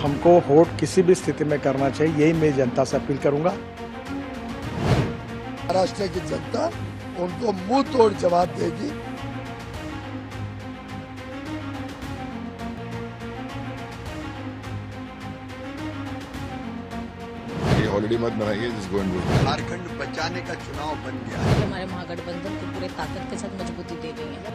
हमको वोट किसी भी स्थिति में करना चाहिए, यही मैं जनता से अपील करूंगा। महाराष्ट्र की जनता उनको मुंह तोड़ जवाब देगी। ऑलरेडी मत बनाइए, झारखंड बचाने का चुनाव बन गया है। हमारे महागठबंधन को पूरे ताकत के साथ मजबूती दे रही है।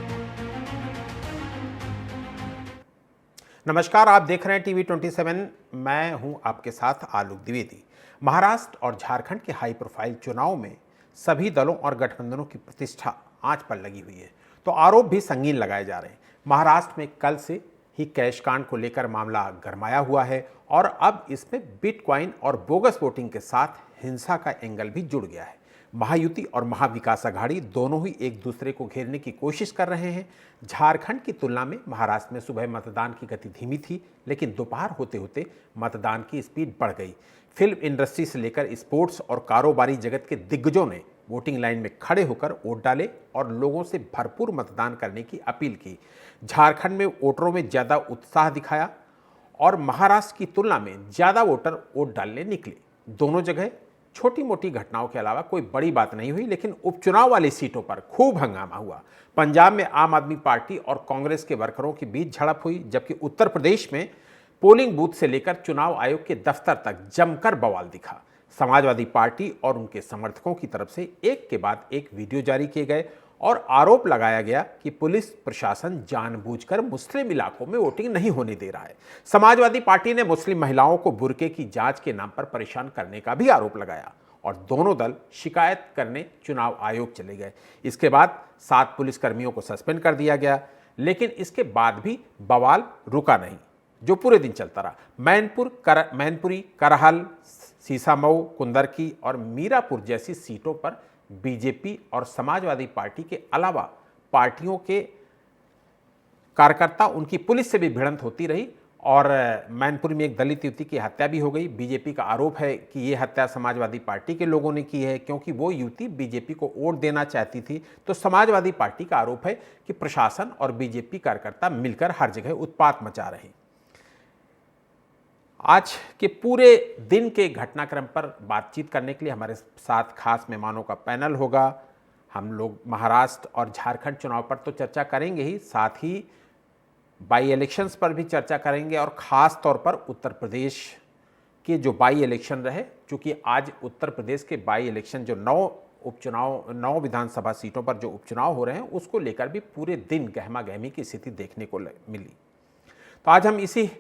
नमस्कार, आप देख रहे हैं टीवी 27। मैं हूं आपके साथ आलोक द्विवेदी। महाराष्ट्र और झारखंड के हाई प्रोफाइल चुनाव में सभी दलों और गठबंधनों की प्रतिष्ठा आंच पर लगी हुई है, तो आरोप भी संगीन लगाए जा रहे हैं। महाराष्ट्र में कल से ही कैश कांड को लेकर मामला गरमाया हुआ है और अब इसमें बिटकॉइन और बोगस वोटिंग के साथ हिंसा का एंगल भी जुड़ गया है। महायुति और महाविकास अघाड़ी दोनों ही एक दूसरे को घेरने की कोशिश कर रहे हैं। झारखंड की तुलना में महाराष्ट्र में सुबह मतदान की गति धीमी थी, लेकिन दोपहर होते होते मतदान की स्पीड बढ़ गई। फिल्म इंडस्ट्री से लेकर स्पोर्ट्स और कारोबारी जगत के दिग्गजों ने वोटिंग लाइन में खड़े होकर वोट डाले और लोगों से भरपूर मतदान करने की अपील की। झारखंड में वोटरों में ज़्यादा उत्साह दिखाया और महाराष्ट्र की तुलना में ज़्यादा वोटर वोट डालने निकले। दोनों जगह छोटी मोटी घटनाओं के अलावा कोई बड़ी बात नहीं हुई, लेकिन उपचुनाव वाली सीटों पर खूब हंगामा हुआ। पंजाब में आम आदमी पार्टी और कांग्रेस के वर्करों के बीच झड़प हुई, जबकि उत्तर प्रदेश में पोलिंग बूथ से लेकर चुनाव आयोग के दफ्तर तक जमकर बवाल दिखा। समाजवादी पार्टी और उनके समर्थकों की तरफ से एक के बाद एक वीडियो जारी किए गए और आरोप लगाया गया कि पुलिस प्रशासन जानबूझकर मुस्लिम इलाकों में वोटिंग नहीं होने दे रहा है। समाजवादी पार्टी ने मुस्लिम महिलाओं को बुर्के की जांच के नाम पर परेशान करने का भी आरोप लगाया और दोनों दल शिकायत करने चुनाव आयोग चले गए। इसके बाद 7 पुलिसकर्मियों को सस्पेंड कर दिया गया, लेकिन इसके बाद भी बवाल रुका नहीं, जो पूरे दिन चलता रहा। मैनपुरी, करहल, सीसामऊ, कुंदरकी और मीरापुर जैसी सीटों पर बीजेपी और समाजवादी पार्टी के अलावा पार्टियों के कार्यकर्ता उनकी पुलिस से भी भिड़ंत होती रही और मैनपुरी में एक दलित युवती की हत्या भी हो गई। बीजेपी का आरोप है कि ये हत्या समाजवादी पार्टी के लोगों ने की है, क्योंकि वो युवती बीजेपी को वोट देना चाहती थी। तो समाजवादी पार्टी का आरोप है कि प्रशासन और बीजेपी कार्यकर्ता मिलकर हर जगह उत्पात मचा रहे हैं। आज के पूरे दिन के घटनाक्रम पर बातचीत करने के लिए हमारे साथ खास मेहमानों का पैनल होगा। हम लोग महाराष्ट्र और झारखंड चुनाव पर तो चर्चा करेंगे ही, साथ ही बाई इलेक्शंस पर भी चर्चा करेंगे और ख़ास तौर पर उत्तर प्रदेश के जो बाई इलेक्शन रहे, चूँकि आज उत्तर प्रदेश के बाई इलेक्शन जो 9 विधानसभा सीटों पर जो उपचुनाव हो रहे हैं, उसको लेकर भी पूरे दिन गहमा गहमी की स्थिति देखने को मिली। तो आज हम इसी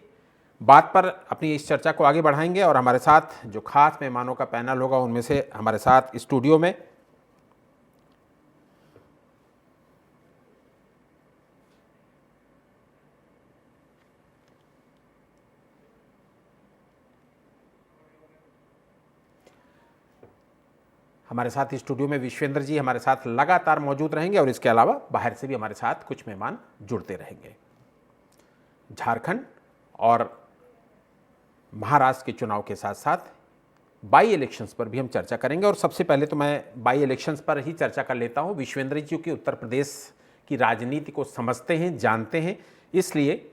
बात पर अपनी इस चर्चा को आगे बढ़ाएंगे और हमारे साथ जो खास मेहमानों का पैनल होगा, उनमें से हमारे साथ स्टूडियो में विश्वेंद्र जी हमारे साथ लगातार मौजूद रहेंगे और इसके अलावा बाहर से भी हमारे साथ कुछ मेहमान जुड़ते रहेंगे। झारखंड और महाराष्ट्र के चुनाव के साथ साथ बाई इलेक्शंस पर भी हम चर्चा करेंगे और सबसे पहले तो मैं बाई इलेक्शंस पर ही चर्चा कर लेता हूं। विश्वेंद्र जी की उत्तर प्रदेश की राजनीति को समझते हैं, जानते हैं, इसलिए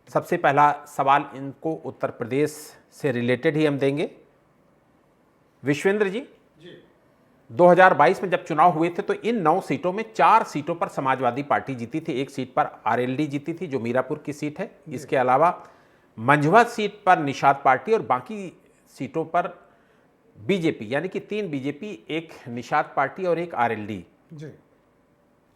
सबसे पहला सवाल इनको उत्तर प्रदेश से रिलेटेड ही हम देंगे। विश्वेंद्र जी, 2022 में जब चुनाव हुए थे तो इन 9 सीटों में 4 सीटों पर समाजवादी पार्टी जीती थी, एक सीट पर आरएलडी जीती थी जो मीरापुर की सीट है। इसके अलावा मंझवा सीट पर निषाद पार्टी और बाकी सीटों पर बीजेपी, यानी कि 3 बीजेपी, एक निषाद पार्टी और एक आरएलडी।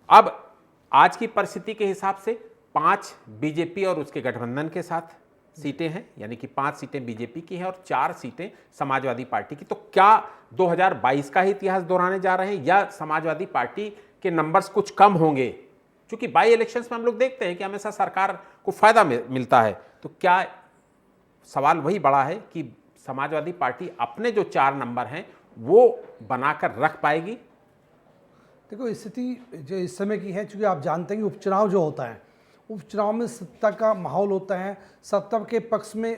अब आज की परिस्थिति के हिसाब से 5 बीजेपी और उसके गठबंधन के साथ सीटें हैं, यानी कि 5 सीटें बीजेपी की हैं और 4 सीटें समाजवादी पार्टी की। तो क्या 2022 का ही इतिहास दोहराने जा रहे हैं या समाजवादी पार्टी के नंबर्स कुछ कम होंगे? क्योंकि बाई इलेक्शंस में हम लोग देखते हैं कि हमेशा सरकार को फायदा मिलता है, तो क्या सवाल वही बड़ा है कि समाजवादी पार्टी अपने जो 4 नंबर हैं वो बनाकर रख पाएगी? देखो, स्थिति जो इस समय की है, चूँकि आप जानते हैं कि उपचुनाव जो होता है, उपचुनाव में सत्ता का माहौल होता है, सत्ता के पक्ष में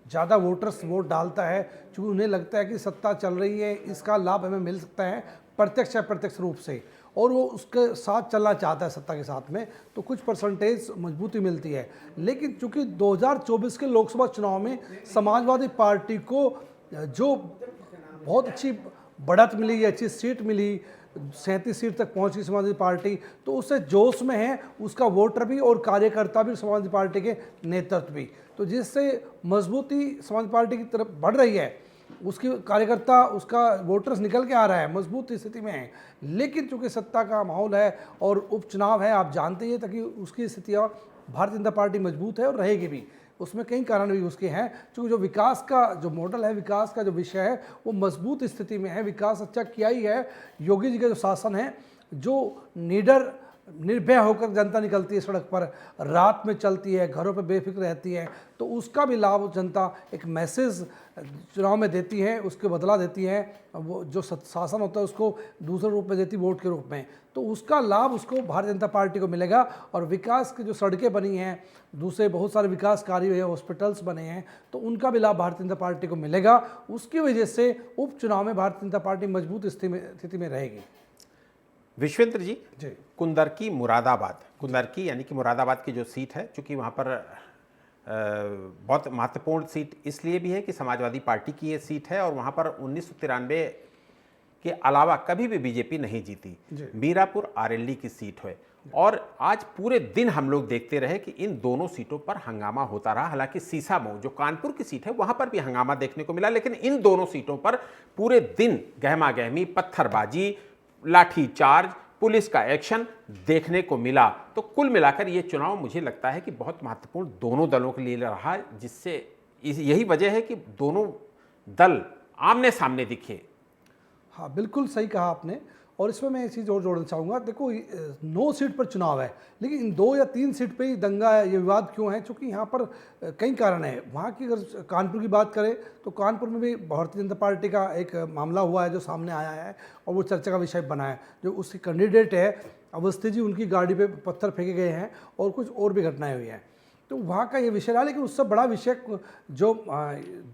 ज़्यादा वोटर्स वोट डालता है, क्योंकि उन्हें लगता है कि सत्ता चल रही है, इसका लाभ हमें मिल सकता है। प्रत्यक्ष या प्रत्यक्ष रूप से, और वो उसके साथ चलना चाहता है सत्ता के साथ में, तो कुछ परसेंटेज मजबूती मिलती है। लेकिन चूंकि 2024 के लोकसभा चुनाव में समाजवादी पार्टी को जो बहुत अच्छी बढ़त मिली, अच्छी सीट मिली, 37 सीट तक पहुंची समाजवादी पार्टी, तो उससे जोश में है उसका वोटर भी और कार्यकर्ता भी, समाजवादी पार्टी के नेतृत्व भी, तो जिससे मजबूती समाजवादी पार्टी की तरफ बढ़ रही है, उसकी कार्यकर्ता, उसका वोटर्स निकल के आ रहा है, मजबूत स्थिति में है। लेकिन चूंकि सत्ता का माहौल है और उपचुनाव है, आप जानते ही हैं, ताकि उसकी स्थितियाँ, भारतीय जनता पार्टी मजबूत है और रहेगी भी। उसमें कई कारण भी उसके हैं, क्योंकि जो विकास का जो मॉडल है, विकास का जो विषय है, वो मजबूत स्थिति में है। विकास अच्छा किया ही है। योगी जी का जो शासन है, जो निडर निर्भय होकर जनता निकलती है सड़क पर, रात में चलती है, घरों पर बेफिक्र रहती है, तो उसका भी लाभ जनता एक मैसेज चुनाव में देती है, उसके बदला देती है। वो जो शासन होता है उसको दूसरे रूप में देती, वोट के रूप में, तो उसका लाभ उसको भारतीय जनता पार्टी को मिलेगा। और विकास की जो सड़कें बनी हैं, दूसरे बहुत सारे विकास कार्य हुए हैं, हॉस्पिटल्स बने हैं, तो उनका भी लाभ भारतीय जनता पार्टी को मिलेगा। उसकी वजह से उपचुनाव में भारतीय जनता पार्टी मजबूत स्थिति में रहेगी। विश्वेंद्र जी, कुंदरकी मुरादाबाद, कुंदरकी यानी कि मुरादाबाद की जो सीट है, चूंकि वहाँ पर बहुत महत्वपूर्ण सीट इसलिए भी है कि समाजवादी पार्टी की ये सीट है और वहाँ पर 1993 के अलावा कभी भी बीजेपी नहीं जीती। मीरापुर आरएलडी की सीट है और आज पूरे दिन हम लोग देखते रहे कि इन दोनों सीटों पर हंगामा होता रहा। हालांकि सीसामऊ जो कानपुर की सीट है वहाँ पर भी हंगामा देखने को मिला, लेकिन इन दोनों सीटों पर पूरे दिन गहमा गहमी, पत्थरबाजी, लाठीचार्ज, पुलिस का एक्शन देखने को मिला। तो कुल मिलाकर ये चुनाव मुझे लगता है कि बहुत महत्वपूर्ण दोनों दलों के लिए रहा, जिससे यही वजह है कि दोनों दल आमने सामने दिखे। हाँ, बिल्कुल सही कहा आपने। और इसमें मैं एक चीज़ और जोड़ना चाहूँगा। देखो, 9 सीट पर चुनाव है, लेकिन इन 2 या 3 सीट पे ही दंगा है, ये विवाद क्यों है? क्योंकि यहाँ पर कई कारण है। वहाँ की अगर कानपुर की बात करें तो कानपुर में भी भारतीय जनता पार्टी का एक मामला हुआ है जो सामने आया है और वो चर्चा का विषय बना है। जो उसके कैंडिडेट है अवस्थी जी, उनकी गाड़ी पर पत्थर फेंके गए हैं और कुछ और भी घटनाएँ हुई हैं, तो वहाँ का ये विषय रहा। लेकिन उससे बड़ा विषय जो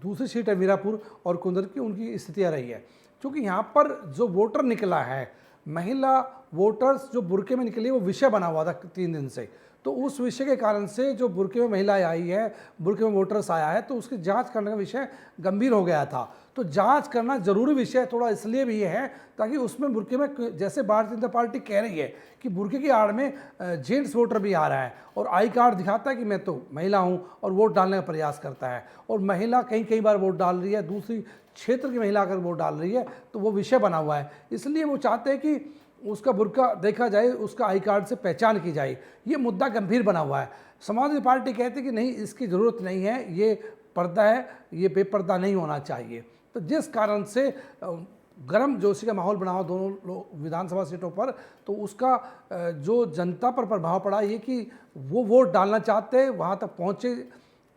दूसरी सीट है मीरापुर और कुंदर की, उनकी स्थितियाँ रही है। क्योंकि यहाँ पर जो वोटर निकला है, महिला वोटर्स जो बुरके में निकली, वो विषय बना हुआ था 3 दिन से। तो उस विषय के कारण से जो बुरके में महिलाएं आई है, बुरके में वोटर्स आया है, तो उसकी जांच करने का विषय गंभीर हो गया था। तो जांच करना जरूरी विषय थोड़ा इसलिए भी है ताकि उसमें बुरके में, जैसे भारतीय जनता पार्टी कह रही है कि बुरके की आड़ में जेंट्स वोटर भी आ रहा है और आई कार्ड दिखाता है कि मैं तो महिला हूं और वोट डालने का प्रयास करता है, और महिला कई बार वोट डाल रही है, दूसरी क्षेत्र की महिला अगर वोट डाल रही है, तो वो विषय बना हुआ है। इसलिए वो चाहते हैं कि उसका बुरका देखा जाए, उसका आई कार्ड से पहचान की जाए। ये मुद्दा गंभीर बना हुआ है। समाजवादी पार्टी कहती है कि नहीं, इसकी ज़रूरत नहीं है, ये पर्दा है, ये बेपर्दा नहीं होना चाहिए। तो जिस कारण से गर्म जोशी का माहौल बना हुआ दोनों विधानसभा सीटों पर, तो उसका जो जनता पर प्रभाव पड़ा ये कि वो वोट डालना चाहते हैं, वहाँ तक पहुँचे,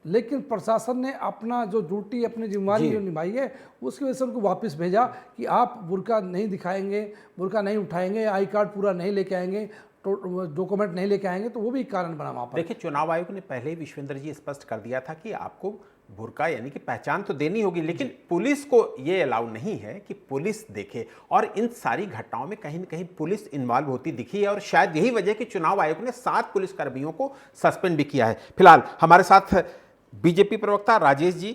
लेकिन प्रशासन ने अपना जो ड्यूटी, अपनी जिम्मेदारी जो निभाई है, उसकी वजह से उनको वापस भेजा कि आप बुरका नहीं दिखाएंगे, बुरका नहीं उठाएंगे, आई कार्ड पूरा नहीं लेके आएंगे, डॉक्यूमेंट नहीं लेके आएंगे, तो वो भी कारण बना वहाँ पर। देखिए, चुनाव आयोग ने पहले ही विश्वेंद्र जी स्पष्ट कर दिया था कि आपको बुरका यानी कि पहचान तो देनी होगी, लेकिन पुलिस को ये अलाउ नहीं है कि पुलिस देखे। और इन सारी घटनाओं में कहीं न कहीं पुलिस इन्वॉल्व होती दिखी है और शायद यही वजह कि चुनाव आयोग ने 7 पुलिसकर्मियों को सस्पेंड भी किया है। फिलहाल हमारे साथ बीजेपी प्रवक्ता राजेश जी,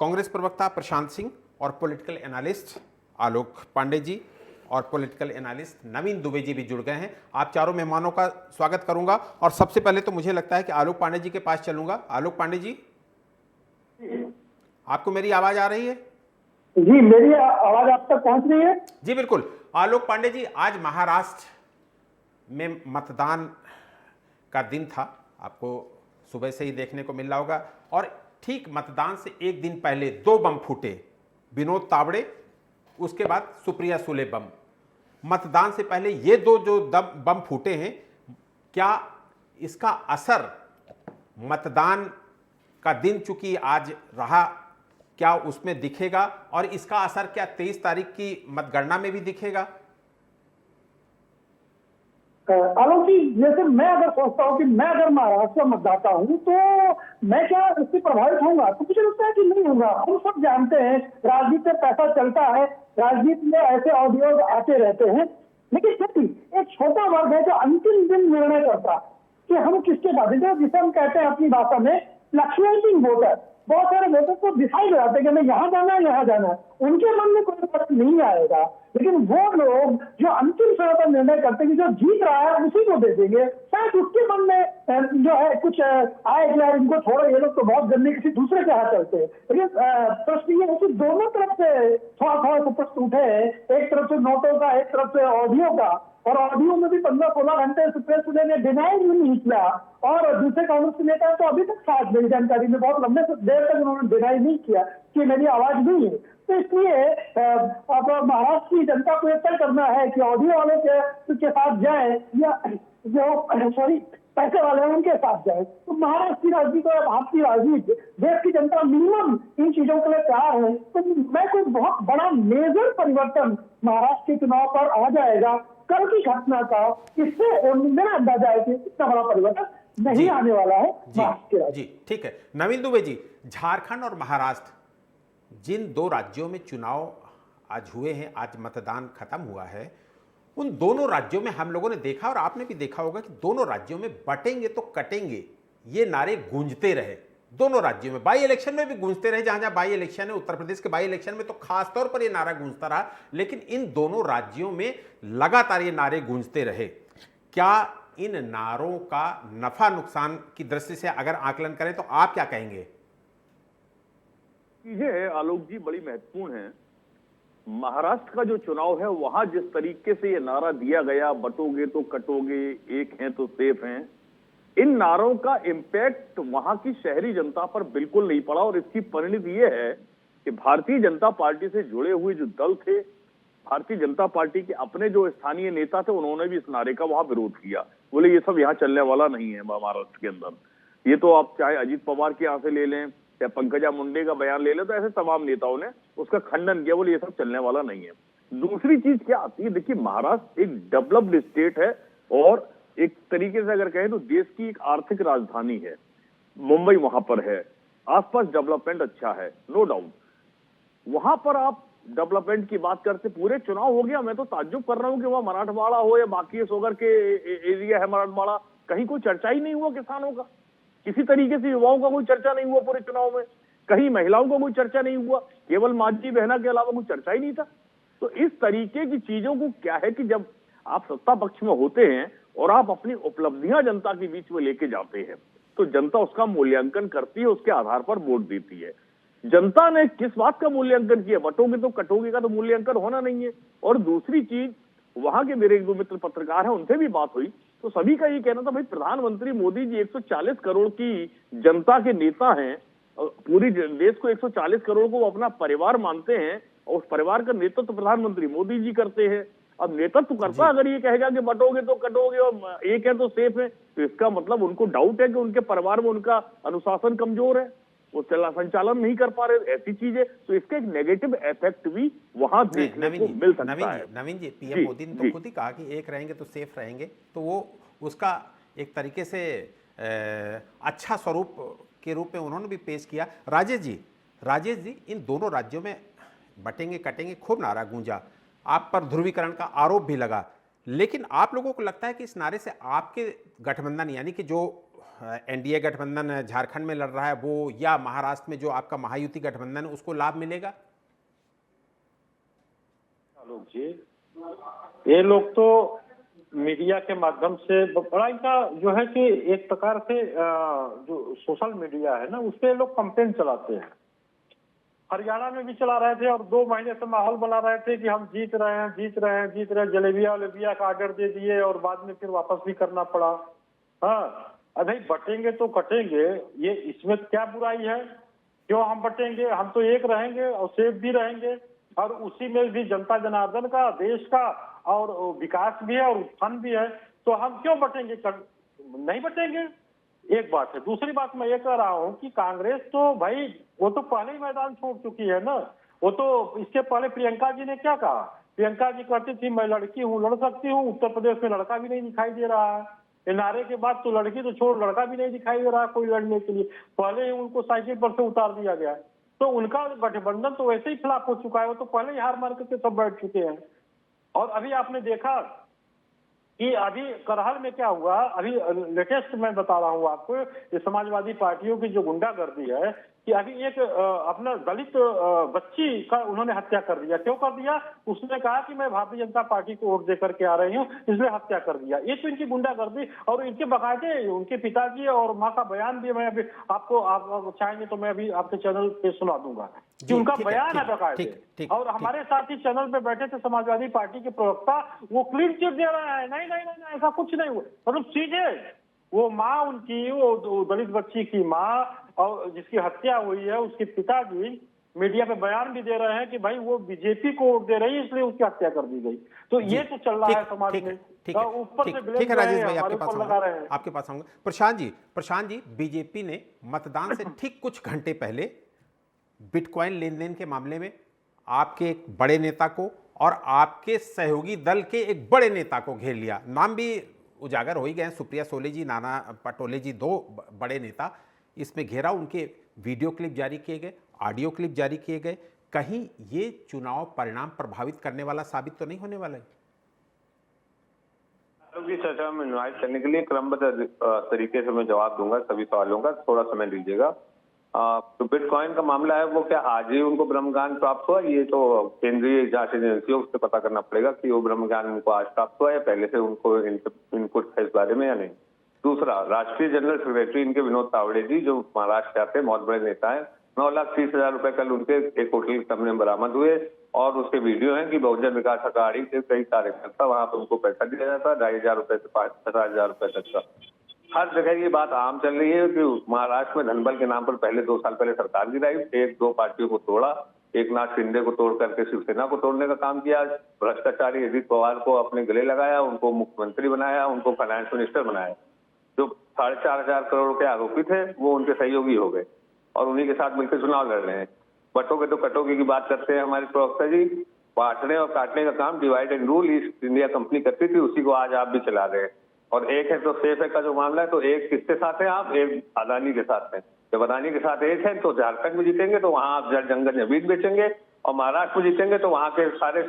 कांग्रेस प्रवक्ता प्रशांत सिंह और पॉलिटिकल एनालिस्ट आलोक पांडे जी और पॉलिटिकल एनालिस्ट नवीन दुबे जी भी जुड़ गए हैं। आप चारों मेहमानों का स्वागत करूंगा और सबसे पहले तो मुझे लगता है कि आलोक पांडे जी के पास चलूंगा। आलोक पांडे जी, आपको मेरी आवाज आ रही है? जी, मेरी आवाज आप तक पहुंच रही है? जी बिल्कुल। आलोक पांडे जी, आज महाराष्ट्र में मतदान का दिन था, आपको सुबह से ही देखने को मिल रहा होगा, और ठीक मतदान से एक दिन पहले 2 बम फूटे, विनोद तावड़े, उसके बाद सुप्रिया सुले बम। मतदान से पहले ये 2 जो बम फूटे हैं, क्या इसका असर मतदान का दिन चूंकि आज रहा, क्या उसमें दिखेगा, और इसका असर क्या 23 तारीख की मतगणना में भी दिखेगा? आलोक जी, जैसे मैं अगर सोचता हूँ कि मैं अगर महाराष्ट्र का मतदाता हूँ तो मैं क्या इससे प्रभावित होऊंगा? तो मुझे लगता है कि नहीं होगा। हम सब जानते हैं राजनीति में पैसा चलता है, राजनीति में ऐसे ऑडियो आते रहते हैं, लेकिन फिर भी एक छोटा वर्ग है जो अंतिम दिन निर्णय करता कि हम किसके बाद, जिसे हम कहते हैं अपनी भाषा में फ्लक्चुएटिंग वोटर। बहुत सारे वोटर को डिसाइड हो जाते हैं कि हमें यहाँ जाना है, यहाँ जाना है, उनके मन में कोई फर्क नहीं आएगा। लेकिन वो लोग जो अंतिम समय पर निर्णय करते हैं कि जो जीत रहा है उसी को दे देंगे, शायद उसके मन में जो है कुछ आए कि यार इनको छोड़ो, ये लोग तो बहुत गंदे किसी दूसरे के हाथ चलते हैं। लेकिन प्रश्न ये है कि दोनों तरफ से थोड़ा थोड़ा प्रश्न उठे हैं, एक तरफ से नोटों का, एक तरफ से ऑडियो का, और ऑडियो में भी 15-16 घंटे सुप्रीम कोर्ट ने डिनाई नहीं किया, और दूसरे कांग्रेस के नेता तो अभी तक साथ मेरी जानकारी में बहुत लंबे देर तक उन्होंने डिनाई नहीं किया कि मेरी आवाज नहीं है। तो इसलिए अब महाराष्ट्र की जनता को यह तय करना है कि ऑडियो वाले के साथ जाए या जो सॉरी पैसे वाले हैं उनके साथ जाए। तो महाराष्ट्र की राजनीति और भारतीय राजनीति, देश की जनता मिनिमम इन चीजों के लिए तैयार है। तो मैं कोई बहुत बड़ा मेजर परिवर्तन महाराष्ट्र के चुनाव पर आ जाएगा कल की घटना का, इससे मेरा अंदाजा है कि इतना बड़ा परिवर्तन नहीं आने वाला है महाराष्ट्र के। जी ठीक है। नवीन दुबे जी, झारखंड और महाराष्ट्र जिन दो राज्यों में चुनाव आज हुए हैं, आज मतदान खत्म हुआ है, उन दोनों राज्यों में हम लोगों ने देखा और आपने भी देखा होगा कि दोनों राज्यों में बटेंगे तो कटेंगे ये नारे गूंजते रहे। दोनों राज्यों में बाई इलेक्शन में भी गूंजते रहे, जहां जहां बाई इलेक्शन है, उत्तर प्रदेश के बाई इलेक्शन में तो खास तौर पर ये नारा गूंजता रहा, लेकिन इन दोनों राज्यों में लगातार ये नारे गूंजते रहे। क्या इन नारों का नफा नुकसान की दृष्टि से अगर आकलन करें तो आप क्या कहेंगे? चीजें आलोक जी बड़ी महत्वपूर्ण है। महाराष्ट्र का जो चुनाव है वहां जिस तरीके से ये नारा दिया गया, बटोगे तो कटोगे, एक हैं तो सेफ हैं, इन नारों का इम्पैक्ट वहां की शहरी जनता पर बिल्कुल नहीं पड़ा। और इसकी परिणति ये है कि भारतीय जनता पार्टी से जुड़े हुए जो दल थे, भारतीय जनता पार्टी के अपने जो स्थानीय नेता थे, उन्होंने भी इस नारे का वहां विरोध किया। बोले ये सब यहाँ चलने वाला नहीं है महाराष्ट्र के अंदर। ये तो आप चाहे अजीत पवार के यहाँ से ले लें या पंकजा मुंडे का बयान ले लें, तो ऐसे तमाम नेताओं ने उसका खंडन किया, बोले ये सब चलने वाला नहीं है। दूसरी चीज क्या आती है, देखिए महाराष्ट्र एक डेवलप्ड स्टेट है और एक तरीके से अगर कहें तो देश की एक आर्थिक राजधानी है। मुंबई वहां पर है, आसपास डेवलपमेंट अच्छा है, नो डाउट। वहां पर आप डेवलपमेंट की बात करते, पूरे चुनाव हो गया, मैं तो ताज्जुब कर रहा हूं कि वह मराठवाड़ा हो या बाकी सोगर के एरिया है मराठवाड़ा, कहीं कोई चर्चा ही नहीं हुआ किसानों का, किसी तरीके से युवाओं का कोई चर्चा नहीं हुआ पूरे चुनाव में, कहीं महिलाओं का कोई चर्चा नहीं हुआ, केवल मांझी बहना के अलावा कोई चर्चा ही नहीं था। तो इस तरीके की चीजों को क्या है कि जब आप सत्ता पक्ष में होते हैं और आप अपनी उपलब्धियां जनता के बीच में लेके जाते हैं, तो जनता उसका मूल्यांकन करती है, उसके आधार पर वोट देती है। जनता ने किस बात का मूल्यांकन किया, बटोगे तो कटोगे का तो मूल्यांकन होना नहीं है। और दूसरी चीज, वहां के मेरे एक दो मित्र पत्रकार हैं, उनसे भी बात हुई तो सभी का ये कहना था, भाई प्रधानमंत्री मोदी जी 140 करोड़ की जनता के नेता हैं, पूरी देश को 140 करोड़ को वो अपना परिवार मानते हैं और उस परिवार का नेतृत्व प्रधानमंत्री मोदी जी करते हैं। अब नेतृत्व करता अगर ये कहेगा कि बटोगे तो कटोगे और एक है तो सेफ है, तो इसका मतलब उनको डाउट है कि उनके परिवार में उनका अनुशासन कमजोर है, वो संचालन नहीं कर पा रहे, ऐसी चीजें। तो इसका एक नेगेटिव इफेक्ट भी वहां देखने को मिल सकता है। नवीन जी, पीएम मोदी ने तो खुद ही कहा कि एक रहेंगे तो सेफ रहेंगे, तो वो उसका एक तरीके से अच्छा स्वरूप के रूप में उन्होंने भी पेश किया। राजेश जी, इन दोनों राज्यों में बटेंगे कटेंगे खूब नारा गूंजा, आप पर ध्रुवीकरण का आरोप भी लगा, लेकिन आप लोगों को लगता है कि इस नारे से आपके गठबंधन यानी कि जो एनडीए गठबंधन झारखंड में लड़ रहा है वो, या महाराष्ट्र में जो आपका महायुति गठबंधन है, उसको लाभ मिलेगा? आलोक जी, ये लोग तो मीडिया के माध्यम से बड़ा इनका जो है कि एक प्रकार से जो सोशल मीडिया है ना, उस पर लोग कंपेन चलाते हैं। हरियाणा में भी चला रहे थे और 2 महीने से माहौल बना रहे थे कि हम जीत रहे हैं, जलेबिया का ऑर्डर दे दिए और बाद में फिर वापस भी करना पड़ा। हाँ, अरे बटेंगे तो कटेंगे, ये इसमें क्या बुराई है? क्यों हम बटेंगे? हम तो एक रहेंगे और सेफ भी रहेंगे, और उसी में भी जनता जनार्दन का, देश का और विकास भी है और उत्थान भी है, तो हम क्यों बटेंगे? नहीं बटेंगे, एक बात है। दूसरी बात मैं ये कह रहा हूँ कि कांग्रेस तो भाई वो तो पहले ही मैदान छोड़ चुकी है ना। वो तो इसके पहले प्रियंका जी ने क्या कहा प्रियंका जी कहती थी मैं लड़की हूँ, लड़ सकती हूँ। उत्तर प्रदेश में लड़का भी नहीं दिखाई दे रहा है। ये नारे के बाद तो लड़की तो छोड़, लड़का भी नहीं दिखाई दे रहा है कोई लड़ने के लिए। पहले ही उनको साइकिल पर से उतार दिया गया है। तो उनका गठबंधन तो वैसे ही फ्लॉप हो चुका है, वो तो पहले ही हार मार करके सब बैठ चुके हैं। और अभी आपने देखा कि अभी करहल में क्या हुआ, अभी लेटेस्ट मैं बता रहा हूँ आपको, ये समाजवादी पार्टियों की जो गुंडागर्दी है कि अभी एक अपना दलित बच्ची का उन्होंने हत्या कर दिया। क्यों कर दिया? उसने कहा कि मैं भारतीय जनता पार्टी को वोट दे करके आ रही हूँ, इसलिए हत्या कर दिया। ये तो इनकी गुंडागर्दी। और इनके बकायदे उनके पिताजी और माँ का बयान भी मैं अभी आपको, आप चाहेंगे तो मैं अभी आपके चैनल पे सुना दूंगा कि उनका बयान है बकायदे। और हमारे साथ ही चैनल पे बैठे थे समाजवादी पार्टी के प्रवक्ता, वो क्लीन चिट दे रहे हैं, नहीं नहीं नहीं ऐसा कुछ नहीं हुआ। मतलब सीधे वो माँ उनकी, वो दलित बच्ची की माँ और जिसकी हत्या हुई है, उसके पिताजी मीडिया पे बयान भी दे रहे हैं कि भाई वो बीजेपी को वोट दे रही है इसलिए उसकी हत्या कर दी गई। तो ये तो चल रहा है समाज में। ऊपर से ठीक है राजेश भाई, हमारे ऊपर लगा रहे हैं। आपके पास आऊंगा। प्रशांत जी, बीजेपी ने मतदान से ठीक कुछ घंटे पहले बिटकॉइन लेन देन के मामले में आपके एक बड़े नेता को और आपके सहयोगी दल के एक बड़े नेता को घेर लिया। नाम भी उजागर हो ही गए, सुप्रिया सोले जी, नाना पटोले जी, दो बड़े नेता इसमें घेरा। उनके वीडियो क्लिप जारी किए गए, ऑडियो क्लिप जारी किए गए। कहीं ये चुनाव परिणाम प्रभावित करने वाला साबित तो नहीं होने वाला है? की चर्चा में इन्वाइट करने के लिए क्रमबद्ध तरीके से मैं जवाब दूंगा सभी सवालों का, थोड़ा समय दीजिएगा। तो बिटकॉइन का मामला है, वो क्या आज ही उनको ब्रह्म ज्ञान प्राप्त हुआ? ये तो केंद्रीय जांच एजेंसियों से पता करना पड़ेगा कि वो ब्रह्म ज्ञान उनको आज प्राप्त हुआ या पहले से उनको इनपुट है इस बारे में या नहीं। दूसरा, राष्ट्रीय जनरल सेक्रेटरी इनके विनोद तावड़े जी, जो महाराष्ट्र के आते हैं, बहुत बड़े नेता है, 9,30,000 रुपए कल उनके एक होटल के सामने बरामद हुए। और उसके वीडियो है कि बहुजन विकास अघाड़ी के कई कार्यकर्ता वहां पर उनको पैसा दिया जाता है, 2,500 रुपए से 50,000 रुपए तक का। हर जगह ये बात आम चल रही है कि महाराष्ट्र में धनबल के नाम पर पहले 2 साल पहले सरकार गिराई, 1-2 पार्टियों को तोड़ा, एकनाथ शिंदे को तोड़ करके शिवसेना को तोड़ने का काम किया, भ्रष्टाचारी अजित पवार को अपने गले लगाया, उनको मुख्यमंत्री बनाया, उनको फाइनेंस मिनिस्टर बनाया। जो 4,500 करोड़ के आरोपी थे वो उनके सहयोगी हो गए और उन्हीं के साथ मिलकर चुनाव लड़ रहे हैं। बटोगे तो कटोगे की बात करते हैं हमारे प्रवक्ता जी। बांटने और काटने का काम divide and rule east India company करती थी, उसी को आज आप भी चला रहे हैं। और एक है तो सेफ है का जो मामला है, तो एक किसके साथ है आप? एक अदानी के साथ है। जब अदानी के साथ एक है तो झारखंड में जीतेंगे तो वहां आप जंगल जमीन बेचेंगे, और महाराष्ट्र में जीतेंगे तो वहां के सारे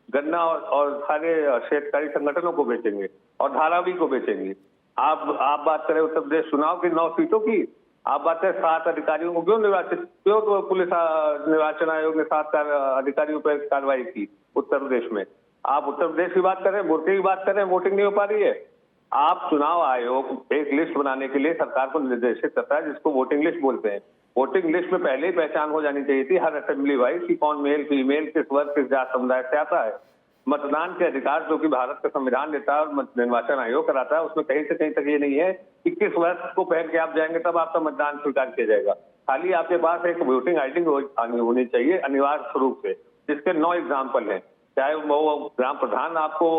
गन्ना और सारे शेतकारी संगठनों को बेचेंगे और धारावी को बेचेंगे। आप बात करें उत्तर प्रदेश चुनाव की 9 सीटों की, आप बात करें 7 अधिकारियों को क्यों तो पुलिस निर्वाचन आयोग ने 7 अधिकारियों पर कार्रवाई की उत्तर प्रदेश में। आप उत्तर प्रदेश की बात करें, वोटिंग की बात करें, वोटिंग नहीं हो पा रही है। आप चुनाव आयोग एक लिस्ट बनाने के लिए सरकार को निर्देशित करता है, जिसको वोटिंग लिस्ट बोलते हैं। वोटिंग लिस्ट में पहले ही पहचान हो जानी चाहिए थी हर असेंबली वाइज कि कौन मेल फीमेल, किस वर्ग, किस जात समुदाय से आता है। मतदान के अधिकार जो कि भारत का संविधान देता है और निर्वाचन आयोग कराता है, उसमें कहीं से कहीं तक ये नहीं है कि किस वर्ष को पहन के आप जाएंगे तब आपका मतदान स्वीकार किया जाएगा। खाली आपके पास एक वोटिंग आईडी होनी चाहिए अनिवार्य स्वरूप से, जिसके 9 एग्जाम्पल हैं। चाहे वो ग्राम प्रधान आपको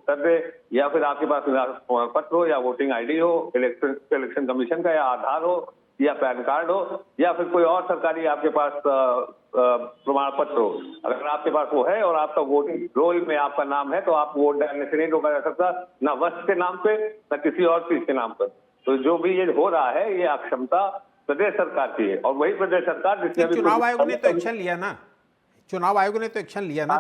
कर दे, या फिर आपके पास प्रमाण पत्र हो, या वोटिंग आईडी हो इलेक्शन कमीशन का, या आधार हो, या पैन कार्ड हो, या फिर कोई और सरकारी आपके पास प्रमाण पत्र हो। अगर आपके पास वो है और आपका वोटिंग रोल में आपका नाम है तो आप वोट डालने से नहीं रोका जा सकता, ना वस्त के नाम पे ना किसी और चीज के नाम पर। तो जो भी ये हो रहा है ये अक्षमता प्रदेश सरकार की है, और वही प्रदेश सरकार जिसने चुनाव आयोग ने तो एक्शन लिया ना, चुनाव आयोग ने तो एक्शन लिया ना।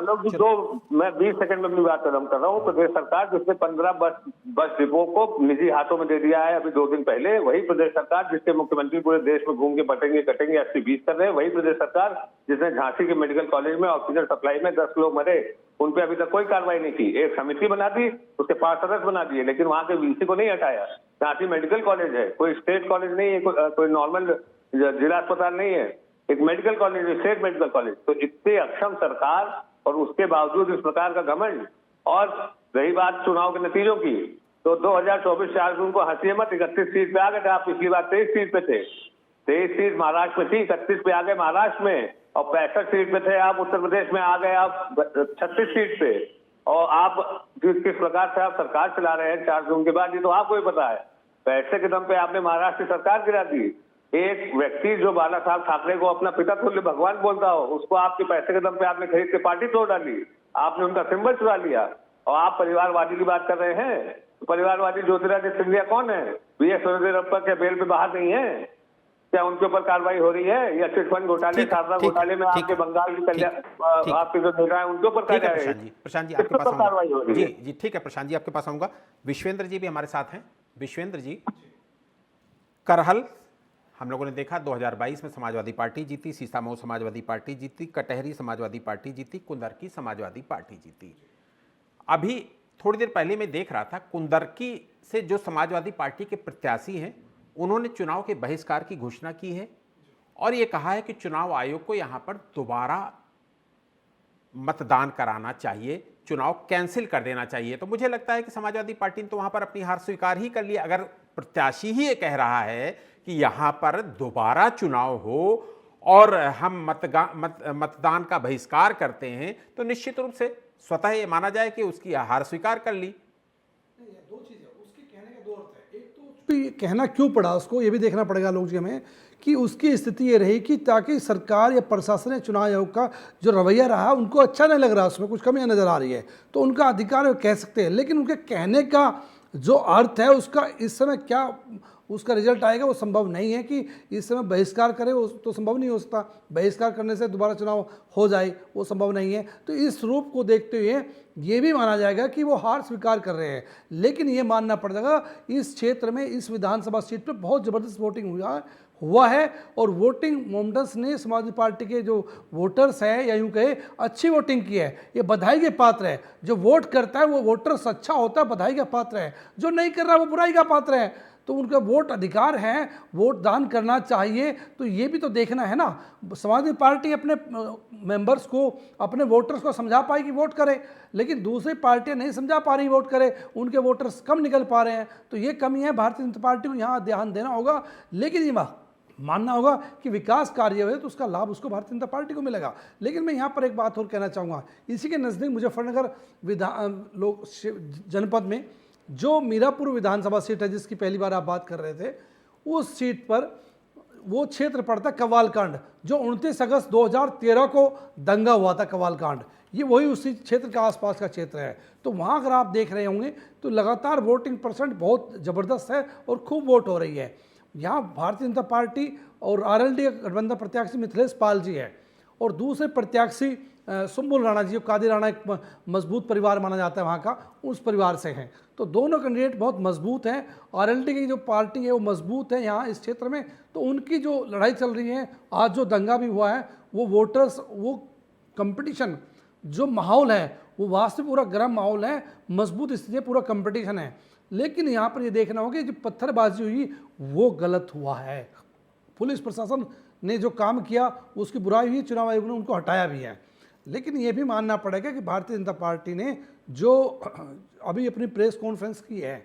मैं 20 सेकंड में अपनी बात खत्म कर रहा हूँ। प्रदेश सरकार जिसने 15 बस डिपो को निजी हाथों में दे दिया है अभी 2 दिन पहले, वही प्रदेश सरकार जिसके मुख्यमंत्री पूरे देश में घूम के बटेंगे कटेंगे 80-20 कर रहे हैं, वही प्रदेश सरकार जिसने झांसी के मेडिकल कॉलेज में ऑक्सीजन सप्लाई में 10 लोग मरे, उन पर अभी तक कोई कार्रवाई नहीं की। एक समिति बना दी, उसके 5 सदस्य बना दिए, लेकिन वहां के वीसी को नहीं हटाया। झांसी मेडिकल कॉलेज है, कोई स्टेट कॉलेज नहीं है, कोई नॉर्मल जिला अस्पताल नहीं है, एक medical college, state medical college. तो इतने अक्षम सरकार और उसके बावजूद इस प्रकार का घमंड। और रही बात चुनाव के नतीजों की, तो 2024 4 जून को हंसी मत 31 सीट पे आ गए थे आप। पिछली बार 23 सीट पे थे, 23 सीट महाराष्ट्र में थी, 31 पे आ गए महाराष्ट्र में, और 65 सीट पे थे आप उत्तर प्रदेश में, आ गए आप 36 सीट पे। और आप किस प्रकार से आप सरकार चला रहे हैं 4 जून के बाद, ये तो आपको ही पता है। पैसे के दम पे आपने महाराष्ट्र की सरकार गिरा दी। एक व्यक्ति जो बाला साहब ठाकरे को अपना पिता तुल्य भगवान बोलता हो, उसको आपके पैसे के दम पे आपने खरीद के पार्टी तोड़ डाली, आपने उनका सिंबल चुरा लिया, और आप परिवारवादी की बात कर रहे हैं। तो परिवारवादी ज्योतिरादित्य सिंधिया कौन है? वी.एस. सूर्यदेवप्पा क्या बेल पे बाहर नहीं है? क्या उनके ऊपर कार्रवाई हो रही है? या चिटफंड घोटाले, शारदा घोटाले में आपके बंगाल की आपके जो नेता है उनके ऊपर प्रशांत जी आपके पास कार्रवाई हो रही है? जी ठीक है प्रशांत जी आपके पास आऊंगा। विश्वेंद्र जी भी हमारे साथ हैं। विश्वेंद्र जी, करहल हम लोगों ने देखा 2022 में समाजवादी पार्टी जीती, सीसामऊ समाजवादी पार्टी जीती, कटहरी समाजवादी पार्टी जीती, कुंदरकी समाजवादी पार्टी जीती। अभी थोड़ी देर पहले मैं देख रहा था कुंदरकी से जो समाजवादी पार्टी के प्रत्याशी हैं उन्होंने चुनाव के बहिष्कार की घोषणा की है और ये कहा है कि चुनाव आयोग को यहां पर दोबारा मतदान कराना चाहिए, चुनाव कैंसिल कर देना चाहिए। तो मुझे लगता है कि समाजवादी पार्टी ने तो वहां पर अपनी हार स्वीकार ही कर ली। अगर प्रत्याशी ही ये कह रहा है कि यहां पर दोबारा चुनाव हो और हम मतदान का बहिष्कार करते हैं तो निश्चित रूप से स्वतः ये माना जाए कि उसकी हार स्वीकार कर ली। दो चीजें, उसके कहने का दो अर्थ है। एक तो ये कहना क्यों पड़ा उसको, ये भी देखना पड़ेगा लोग जी हमें कि उसकी स्थिति ये रही कि ताकि सरकार या प्रशासन या चुनाव आयोग का जो रवैया रहा उनको अच्छा नहीं लग रहा, उसमें कुछ कमियां नजर आ रही है, तो उनका अधिकार कह सकते हैं। लेकिन उनके कहने का जो अर्थ है उसका इस समय क्या उसका रिजल्ट आएगा वो संभव नहीं है कि इस समय बहिष्कार करे, वो तो संभव नहीं हो सकता। बहिष्कार करने से दोबारा चुनाव हो जाए वो संभव नहीं है। तो इस रूप को देखते हुए ये भी माना जाएगा कि वो हार स्वीकार कर रहे हैं। लेकिन ये मानना पड़ेगा इस क्षेत्र में, इस विधानसभा सीट पर बहुत ज़बरदस्त वोटिंग हुआ है और वोटिंग मोमेंटस ने समाजवादी पार्टी के जो वोटर्स हैं या यूँ कहे अच्छी वोटिंग की है, ये बधाई के पात्र है। जो वोट करता है वो वोटर्स अच्छा होता है, बधाई का पात्र है। जो नहीं कर रहा वो बुराई का पात्र है। तो उनका वोट अधिकार है, वोट दान करना चाहिए। तो ये भी तो देखना है ना, समाजवादी पार्टी अपने मेंबर्स को, अपने वोटर्स को समझा पाई कि वोट करे, लेकिन दूसरी पार्टियां नहीं समझा पा रही वोट करे, उनके वोटर्स कम निकल पा रहे हैं। तो ये कमी है, भारतीय जनता पार्टी को यहाँ ध्यान देना होगा। लेकिन ये मानना होगा कि विकास कार्य हुए तो उसका लाभ उसको भारतीय जनता पार्टी को मिलेगा। लेकिन मैं यहाँ पर एक बात और कहना चाहूँगा, इसी के नज़दीक मुजफ्फरनगर जनपद में जो मीरापुर विधानसभा सीट है जिसकी पहली बार आप बात कर रहे थे, उस सीट पर वो क्षेत्र पड़ता कव्वाल कांड, जो 29 अगस्त 2013 को दंगा हुआ था कव्वाल कांड, ये वही उसी क्षेत्र के आसपास का क्षेत्र है। तो वहाँ अगर आप देख रहे होंगे तो लगातार वोटिंग परसेंट बहुत ज़बरदस्त है और खूब वोट हो रही है। यहाँ भारतीय जनता पार्टी और आरएलडी का गठबंधन प्रत्याशी मिथिलेश पाल जी है और दूसरे प्रत्याशी सुम्बुल राणा जी, कादी राणा एक मजबूत परिवार माना जाता है वहाँ का, उस परिवार से हैं। तो दोनों कैंडिडेट बहुत मजबूत हैं। आरएलडी की जो पार्टी है वो मजबूत है यहाँ इस क्षेत्र में। तो उनकी जो लड़ाई चल रही है, आज जो दंगा भी हुआ है, वो वोटर्स, वो कंपटीशन, जो माहौल है वो वास्तव पूरा गर्म माहौल है, मजबूत स्थिति है, पूरा कंपटीशन है। लेकिन यहाँ पर ये देखना होगा कि जो पत्थरबाजी हुई वो गलत हुआ है। पुलिस प्रशासन ने जो काम किया उसकी बुराई हुई, चुनाव आयोग ने उनको हटाया भी है। लेकिन ये भी मानना पड़ेगा कि भारतीय जनता पार्टी ने जो अभी अपनी प्रेस कॉन्फ्रेंस की है,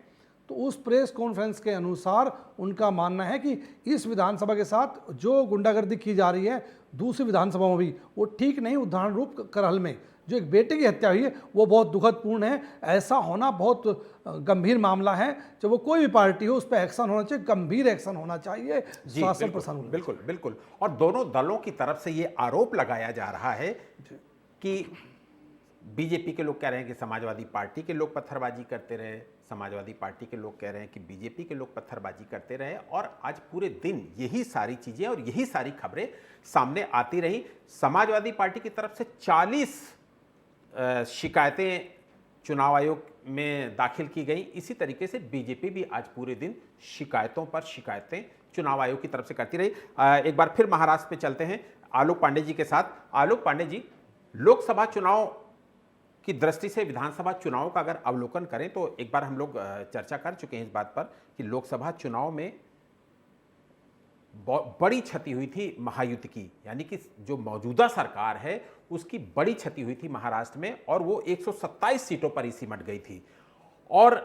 तो उस प्रेस कॉन्फ्रेंस के अनुसार उनका मानना है कि इस विधानसभा के साथ जो गुंडागर्दी की जा रही है दूसरी विधानसभा में भी, वो ठीक नहीं। उदाहरण रूप करहल में जो एक बेटे की हत्या हुई है वो बहुत दुखदपूर्ण है। ऐसा होना बहुत गंभीर मामला है। जब वो कोई भी पार्टी हो उस पर एक्शन होना चाहिए, गंभीर एक्शन होना चाहिए, शासन प्रशासन। बिल्कुल बिल्कुल। और दोनों दलों की तरफ से ये आरोप लगाया जा रहा है कि बीजेपी के लोग कह रहे हैं कि समाजवादी पार्टी के लोग पत्थरबाजी करते रहे, समाजवादी पार्टी के लोग कह रहे हैं कि बीजेपी के लोग पत्थरबाजी करते रहे। और आज पूरे दिन यही सारी चीज़ें और यही सारी खबरें सामने आती रही। समाजवादी पार्टी की तरफ से 40 शिकायतें चुनाव आयोग में दाखिल की गई। इसी तरीके से बीजेपी भी आज पूरे दिन शिकायतों पर शिकायतें चुनाव आयोग की तरफ से करती रही। एक बार फिर महाराष्ट्र पे चलते हैं आलोक पांडे जी के साथ। आलोक पांडे जी, लोकसभा चुनाव की दृष्टि से विधानसभा चुनाव का अगर अवलोकन करें तो एक बार हम लोग चर्चा कर चुके हैं इस बात पर कि लोकसभा चुनाव में बड़ी क्षति हुई थी महायुति की, यानी कि जो मौजूदा सरकार है उसकी बड़ी क्षति हुई थी महाराष्ट्र में और वो 127 सीटों पर ही सिमट गई थी। और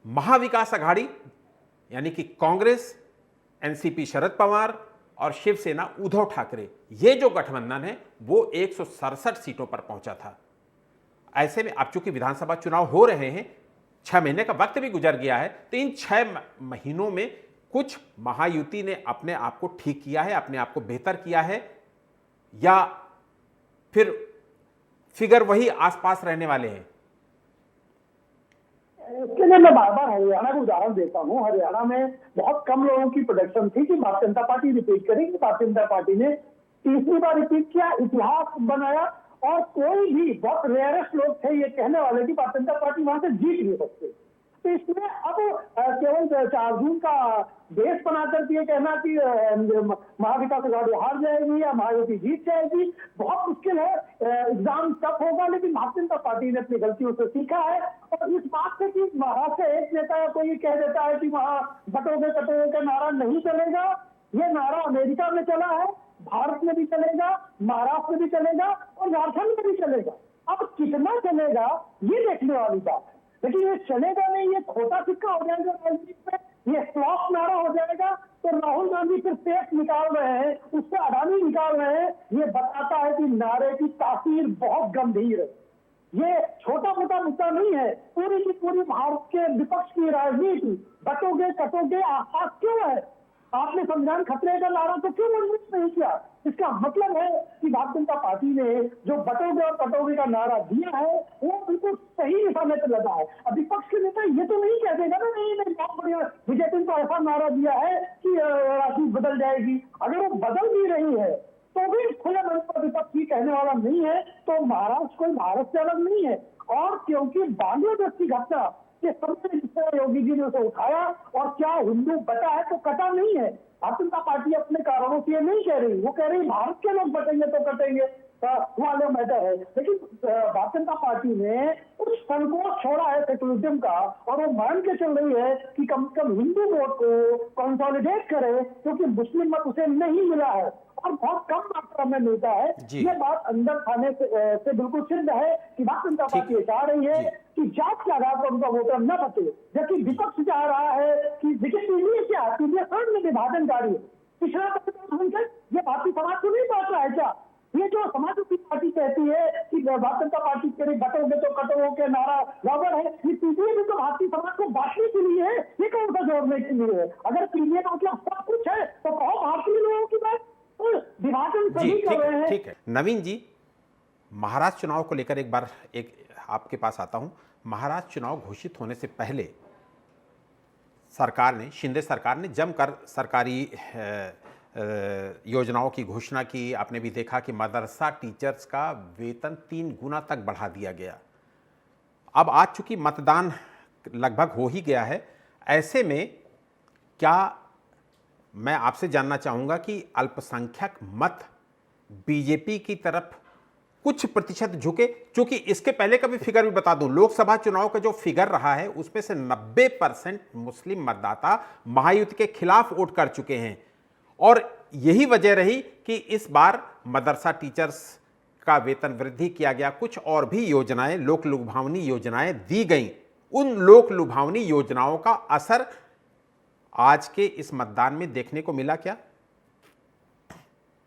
महाविकास अघाड़ी यानी कि कांग्रेस, एनसीपी शरद पवार और शिवसेना उद्धव ठाकरे, ये जो गठबंधन है वो 167 सीटों पर पहुंचा था। ऐसे में अब चूंकि विधानसभा चुनाव हो रहे हैं, 6 महीने का वक्त भी गुजर गया है, तो इन 6 महीनों में कुछ महायुति ने अपने आप को ठीक किया है, अपने आप को बेहतर किया है, या फिर फिगर वही आसपास रहने वाले हैं? इसके लिए मैं बार बार हरियाणा का उदाहरण देता हूँ। हरियाणा में बहुत कम लोगों की प्रोडक्शन थी कि भारतीय जनता पार्टी रिपीट करेगी। भारतीय जनता पार्टी ने तीसरी बार रिपीट किया, इतिहास बनाया, और कोई भी बहुत रेयरेस्ट लोग थे ये कहने वाले कि भारतीय जनता पार्टी वहां से जीत नहीं सकती। तो इसमें अब केवल 4 जून का बेस बनाकर ये कहना कि महाविकास अघाड़ी हार जाएगी या महायुति जीत जाएगी बहुत मुश्किल है। एग्जाम टफ होगा, लेकिन भारतीय जनता पार्टी ने अपनी गलतियों से सीखा है। और इस बात से कि वहां से एक नेता कोई ये कह देता है कि वहां बटोगे कटोगे का नारा नहीं चलेगा, ये नारा अमेरिका में चला है, भारत में भी चलेगा, महाराष्ट्र में भी चलेगा और झारखंड में भी चलेगा। अब कितना चलेगा ये देखने वाली बात है, लेकिन ये चलेगा नहीं, ये खोटा सिक्का हो जाएगा राजनीति में, ये फ्लॉप नारा हो जाएगा। तो राहुल गांधी फिर सेफ निकाल रहे हैं, उससे अडानी निकाल रहे हैं। ये बताता है कि नारे की तासीर बहुत गंभीर है। ये छोटा मोटा मुद्दा नहीं है, पूरी की पूरी भारत के विपक्ष की राजनीति बटोगे कटोगे आसपास क्यों है। आपने संविधान खतरे का नारा तो क्यों मजबूत नहीं किया? इसका मतलब है कि भारतीय जनता पार्टी ने जो बटोगे और कटोगे का नारा दिया है वो बिल्कुल सही निशाने पर लगा है। अब विपक्ष के नेता ये तो नहीं कह देगा ना नहीं बहुत बढ़िया बीजेपी को ऐसा नारा दिया है कि राजनीति बदल जाएगी। अगर वो बदल भी रही है तो भी खुले मंच पर विपक्ष ही कहने वाला नहीं है। तो महाराष्ट्र कोई भारत से अलग नहीं है। और क्योंकि बांग्लादेश की घटना के सबसे जिससे योगी जी ने उसे उठाया और क्या हिंदू बटा है तो कटा नहीं है। भारतीय जनता पार्टी अपने कारणों से ये नहीं कह रही, वो कह रही भारत के लोग बटेंगे तो कटेंगे, वाले मैटर है। लेकिन भारतीय जनता पार्टी ने कुछ संकोच छोड़ा है सेकुलरिज्म का और वो मान के चल रही है कि कम से कम हिंदू वोट को कंसोलिडेट करे, क्योंकि मुस्लिम मत उसे नहीं मिला है और बहुत कम मात्रा में मिलता है। ये बात अंदर खाने से बिल्कुल सिद्ध है कि भारतीय जनता पार्टी चाह रही है कि जात के आधार पर उनका वोटर न बचे, जबकि विपक्ष चाह रहा है कि देखिए पीडीए क्या है, पीडीए में विभाजनकारी है। पिछड़ा ये भारतीय समाज को नहीं बांट रहा है क्या? ये जो समाजवादी पार्टी कहती है कि भारतीय जनता पार्टी के बटोगे तो कटोगे के नारा बराबर है, ये पीडीए भी तो भारतीय समाज को बांटने के लिए है, ये कौन सा जोड़ने के लिए है? अगर पीडीए का मतलब सब कुछ है तो कहो भारतीय लोगों की बात विभाजन सही कर रहे हैं। ठीक है नवीन जी, महाराष्ट्र चुनाव को लेकर एक बार आपके पास आता हूं। महाराष्ट्र चुनाव घोषित होने से पहले सरकार ने, शिंदे सरकार ने जमकर सरकारी योजनाओं की घोषणा की। आपने भी देखा कि मदरसा टीचर्स का वेतन 3 गुना तक बढ़ा दिया गया। अब आज चूंकि मतदान लगभग हो ही गया है, ऐसे में क्या मैं आपसे जानना चाहूंगा कि अल्पसंख्यक मत बीजेपी की तरफ कुछ प्रतिशत झुके? क्योंकि इसके पहले का भी फिगर भी बता दूं, लोकसभा चुनाव का जो फिगर रहा है उसमें से 90% मुस्लिम मतदाता महायुति के खिलाफ वोट कर चुके हैं। और यही वजह रही कि इस बार मदरसा टीचर्स का वेतन वृद्धि किया गया, कुछ और भी योजनाएं, लोक लुभावनी योजनाएं दी गई। उन लोक लुभावनी योजनाओं का असर आज के इस मतदान में देखने को मिला क्या?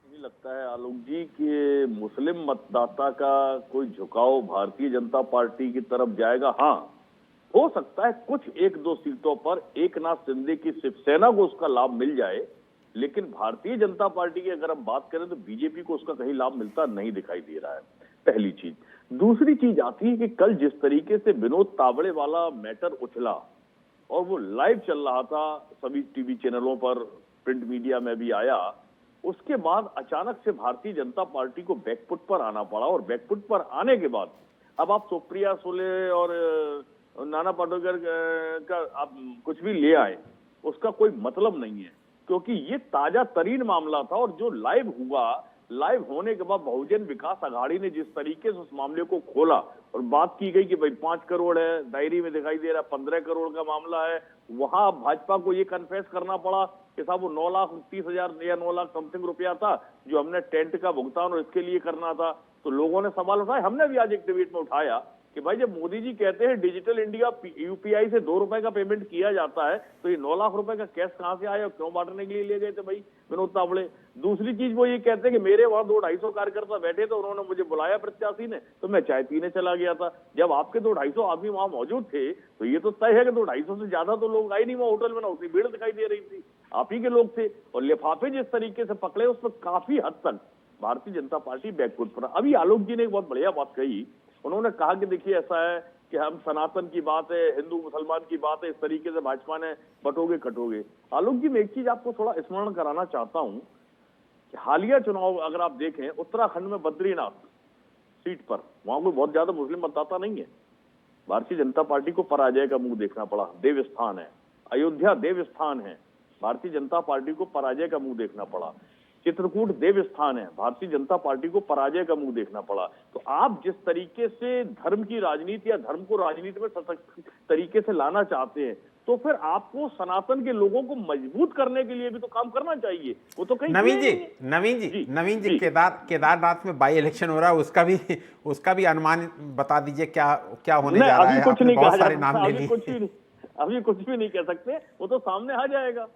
मुझे लगता है आलोक जी कि मुस्लिम मतदाता का कोई झुकाव भारतीय जनता पार्टी की तरफ जाएगा। हाँ, हो सकता है कुछ 1-2 सीटों पर एकनाथ शिंदे की शिवसेना को उसका लाभ मिल जाए, लेकिन भारतीय जनता पार्टी की अगर हम बात करें तो बीजेपी को उसका कहीं लाभ मिलता नहीं दिखाई दे रहा है, पहली चीज। दूसरी चीज आती है कि कल जिस तरीके से विनोद तावड़े वाला मैटर उछला और वो लाइव चल रहा था सभी टीवी चैनलों पर, प्रिंट मीडिया में भी आया, उसके बाद अचानक से भारतीय जनता पार्टी को बैकफुट पर आना पड़ा। और बैकफुट पर आने के बाद अब आप सुप्रिया सुले और नाना पाटेकर का आप कुछ भी ले आए, उसका कोई मतलब नहीं है, क्योंकि ये ताजा तरीन मामला था। और जो लाइव हुआ, लाइव होने के बाद बहुजन विकास अघाड़ी ने जिस तरीके से उस मामले को खोला और बात की गई कि भाई 5 करोड़ है, डायरी में दिखाई दे रहा है 15 करोड़ का मामला है, वहां भाजपा को ये कन्फेस करना पड़ा कि साहब वो 9,30,000 या 9 लाख समथिंग रुपया था जो हमने टेंट का भुगतान और इसके लिए करना था। तो लोगों ने सवाल उठाया, हमने भी आज एक डिबेट में उठाया कि भाई जब मोदी जी कहते हैं डिजिटल इंडिया यूपीआई से 2 रुपए का पेमेंट किया जाता है, तो ये 9 लाख रुपए का कैश कहां से आया, क्यों बांटने के लिए ले गए थे भाई विनोद तावड़े? दूसरी चीज वो ये कहते हैं कि मेरे वहां 200-250 कार्यकर्ता बैठे थे, उन्होंने मुझे बुलाया प्रत्याशी ने, तो मैं चाय पीने चला गया था। जब आपके 200-250 आदमी वहां मौजूद थे, तो ये तो तय है कि 250 से ज्यादा तो लोग आए नहीं वहां होटल में, ना उतनी भीड़ दिखाई दे रही थी, आप ही के लोग थे। और लिफाफे जिस तरीके से पकड़े, उसमें काफी हद तक भारतीय जनता पार्टी बैकफुट पर। अभी आलोक जी ने एक बहुत बढ़िया बात कही, उन्होंने कहा कि देखिए ऐसा है कि हम सनातन की बात है, हिंदू मुसलमान की बात है, इस तरीके से भाजपा ने बटोगे कटोगे। आलोक जी, मैं एक चीज आपको थोड़ा स्मरण कराना चाहता हूं कि हालिया चुनाव अगर आप देखें, उत्तराखंड में बद्रीनाथ सीट पर वहां कोई बहुत ज्यादा मुस्लिम मतदाता नहीं है, भारतीय जनता पार्टी को पराजय का मुंह देखना पड़ा। देव स्थान है, अयोध्या देव स्थान है, भारतीय जनता पार्टी को पराजय का मुंह देखना पड़ा। चित्रकूट देव स्थान है, भारतीय जनता पार्टी को पराजय का मुंह देखना पड़ा। तो आप जिस तरीके से धर्म की राजनीति या धर्म को राजनीति में सशक्त तरीके से लाना चाहते हैं, तो फिर आपको सनातन के लोगों को मजबूत करने के लिए भी तो काम करना चाहिए। वो तो कहीं नवीन जी केदारनाथ में बाई इलेक्शन हो रहा है, उसका भी अनुमान बता दीजिए क्या होने जा रहा है। कुछ नहीं बहुत सारे नाम ले लिए, अभी कुछ भी नहीं कह सकते, वो तो सामने आ जाएगा,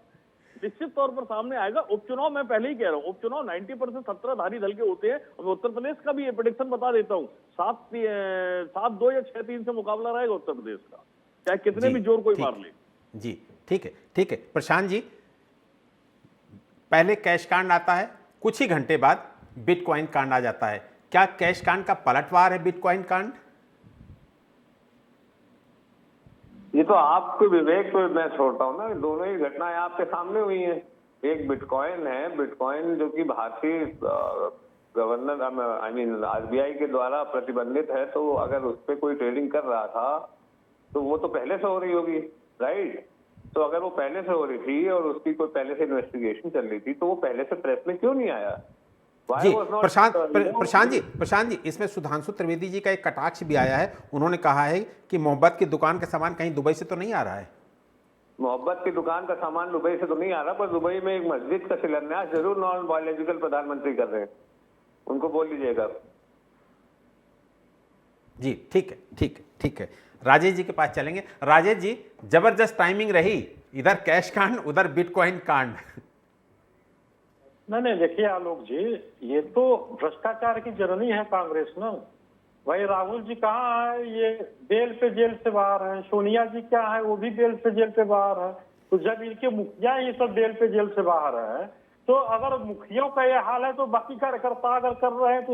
निश्चित तौर पर सामने आएगा। उपचुनाव मैं पहले ही कह रहा हूँ, उपचुनाव 90% सत्ताधारी दल के होते हैं। और मैं उत्तर प्रदेश का भी ये प्रेडिक्शन बता देता हूँ, 7-2 या 6-3 से मुकाबला रहेगा उत्तर प्रदेश का, चाहे कितने भी जोर कोई मार ले। जी ठीक है। प्रशांत जी, पहले कैश कांड आता है, कुछ ही घंटे बाद बिटकॉइन कांड आ जाता है। क्या कैश कांड का पलटवार है बिटकॉइन कांड? ये तो आपके विवेक पे मैं छोड़ता हूँ ना, दोनों ही घटनाएं आपके सामने हुई हैं। एक बिटकॉइन है, बिटकॉइन जो कि भारतीय गवर्नर आरबीआई के द्वारा प्रतिबंधित है, तो अगर उस पर कोई ट्रेडिंग कर रहा था तो वो तो पहले से हो रही होगी, राइट? तो अगर वो पहले से हो रही थी और उसकी कोई पहले से इन्वेस्टिगेशन चल रही थी, तो वो पहले से प्रेस में क्यों नहीं आया? जी प्रशांत जी, इसमें सुधांशु त्रिवेदी जी का एक कटाक्ष भी आया है। उन्होंने कहा है कि मोहब्बत की दुकान का सामान कहीं दुबई से तो नहीं आ रहा है। मोहब्बत की दुकान का सामान दुबई से तो नहीं आ रहा, पर दुबई में एक मस्जिद का शिलान्यास जरूर नॉन बायोलॉजिकल प्रधानमंत्री कर रहे हैं, उनको बोल लीजिएगा। जी ठीक है। राजेश जी के पास चलेंगे। राजेश जी, जबरदस्त टाइमिंग रही, इधर कैश कांड उधर बिटकॉइन कांड। नहीं देखिए आलोक जी, ये तो भ्रष्टाचार की जननी है कांग्रेस ना। भाई राहुल जी कहाँ है, ये बेल पे जेल से बाहर है। सोनिया जी क्या है, वो भी बेल पे जेल पे बाहर है। तो जब इनके मुखिया ये सब बेल पे जेल से बाहर है, तो अगर मुखियों का ये हाल है तो बाकी कार्यकर्ता अगर कर रहे हैं तो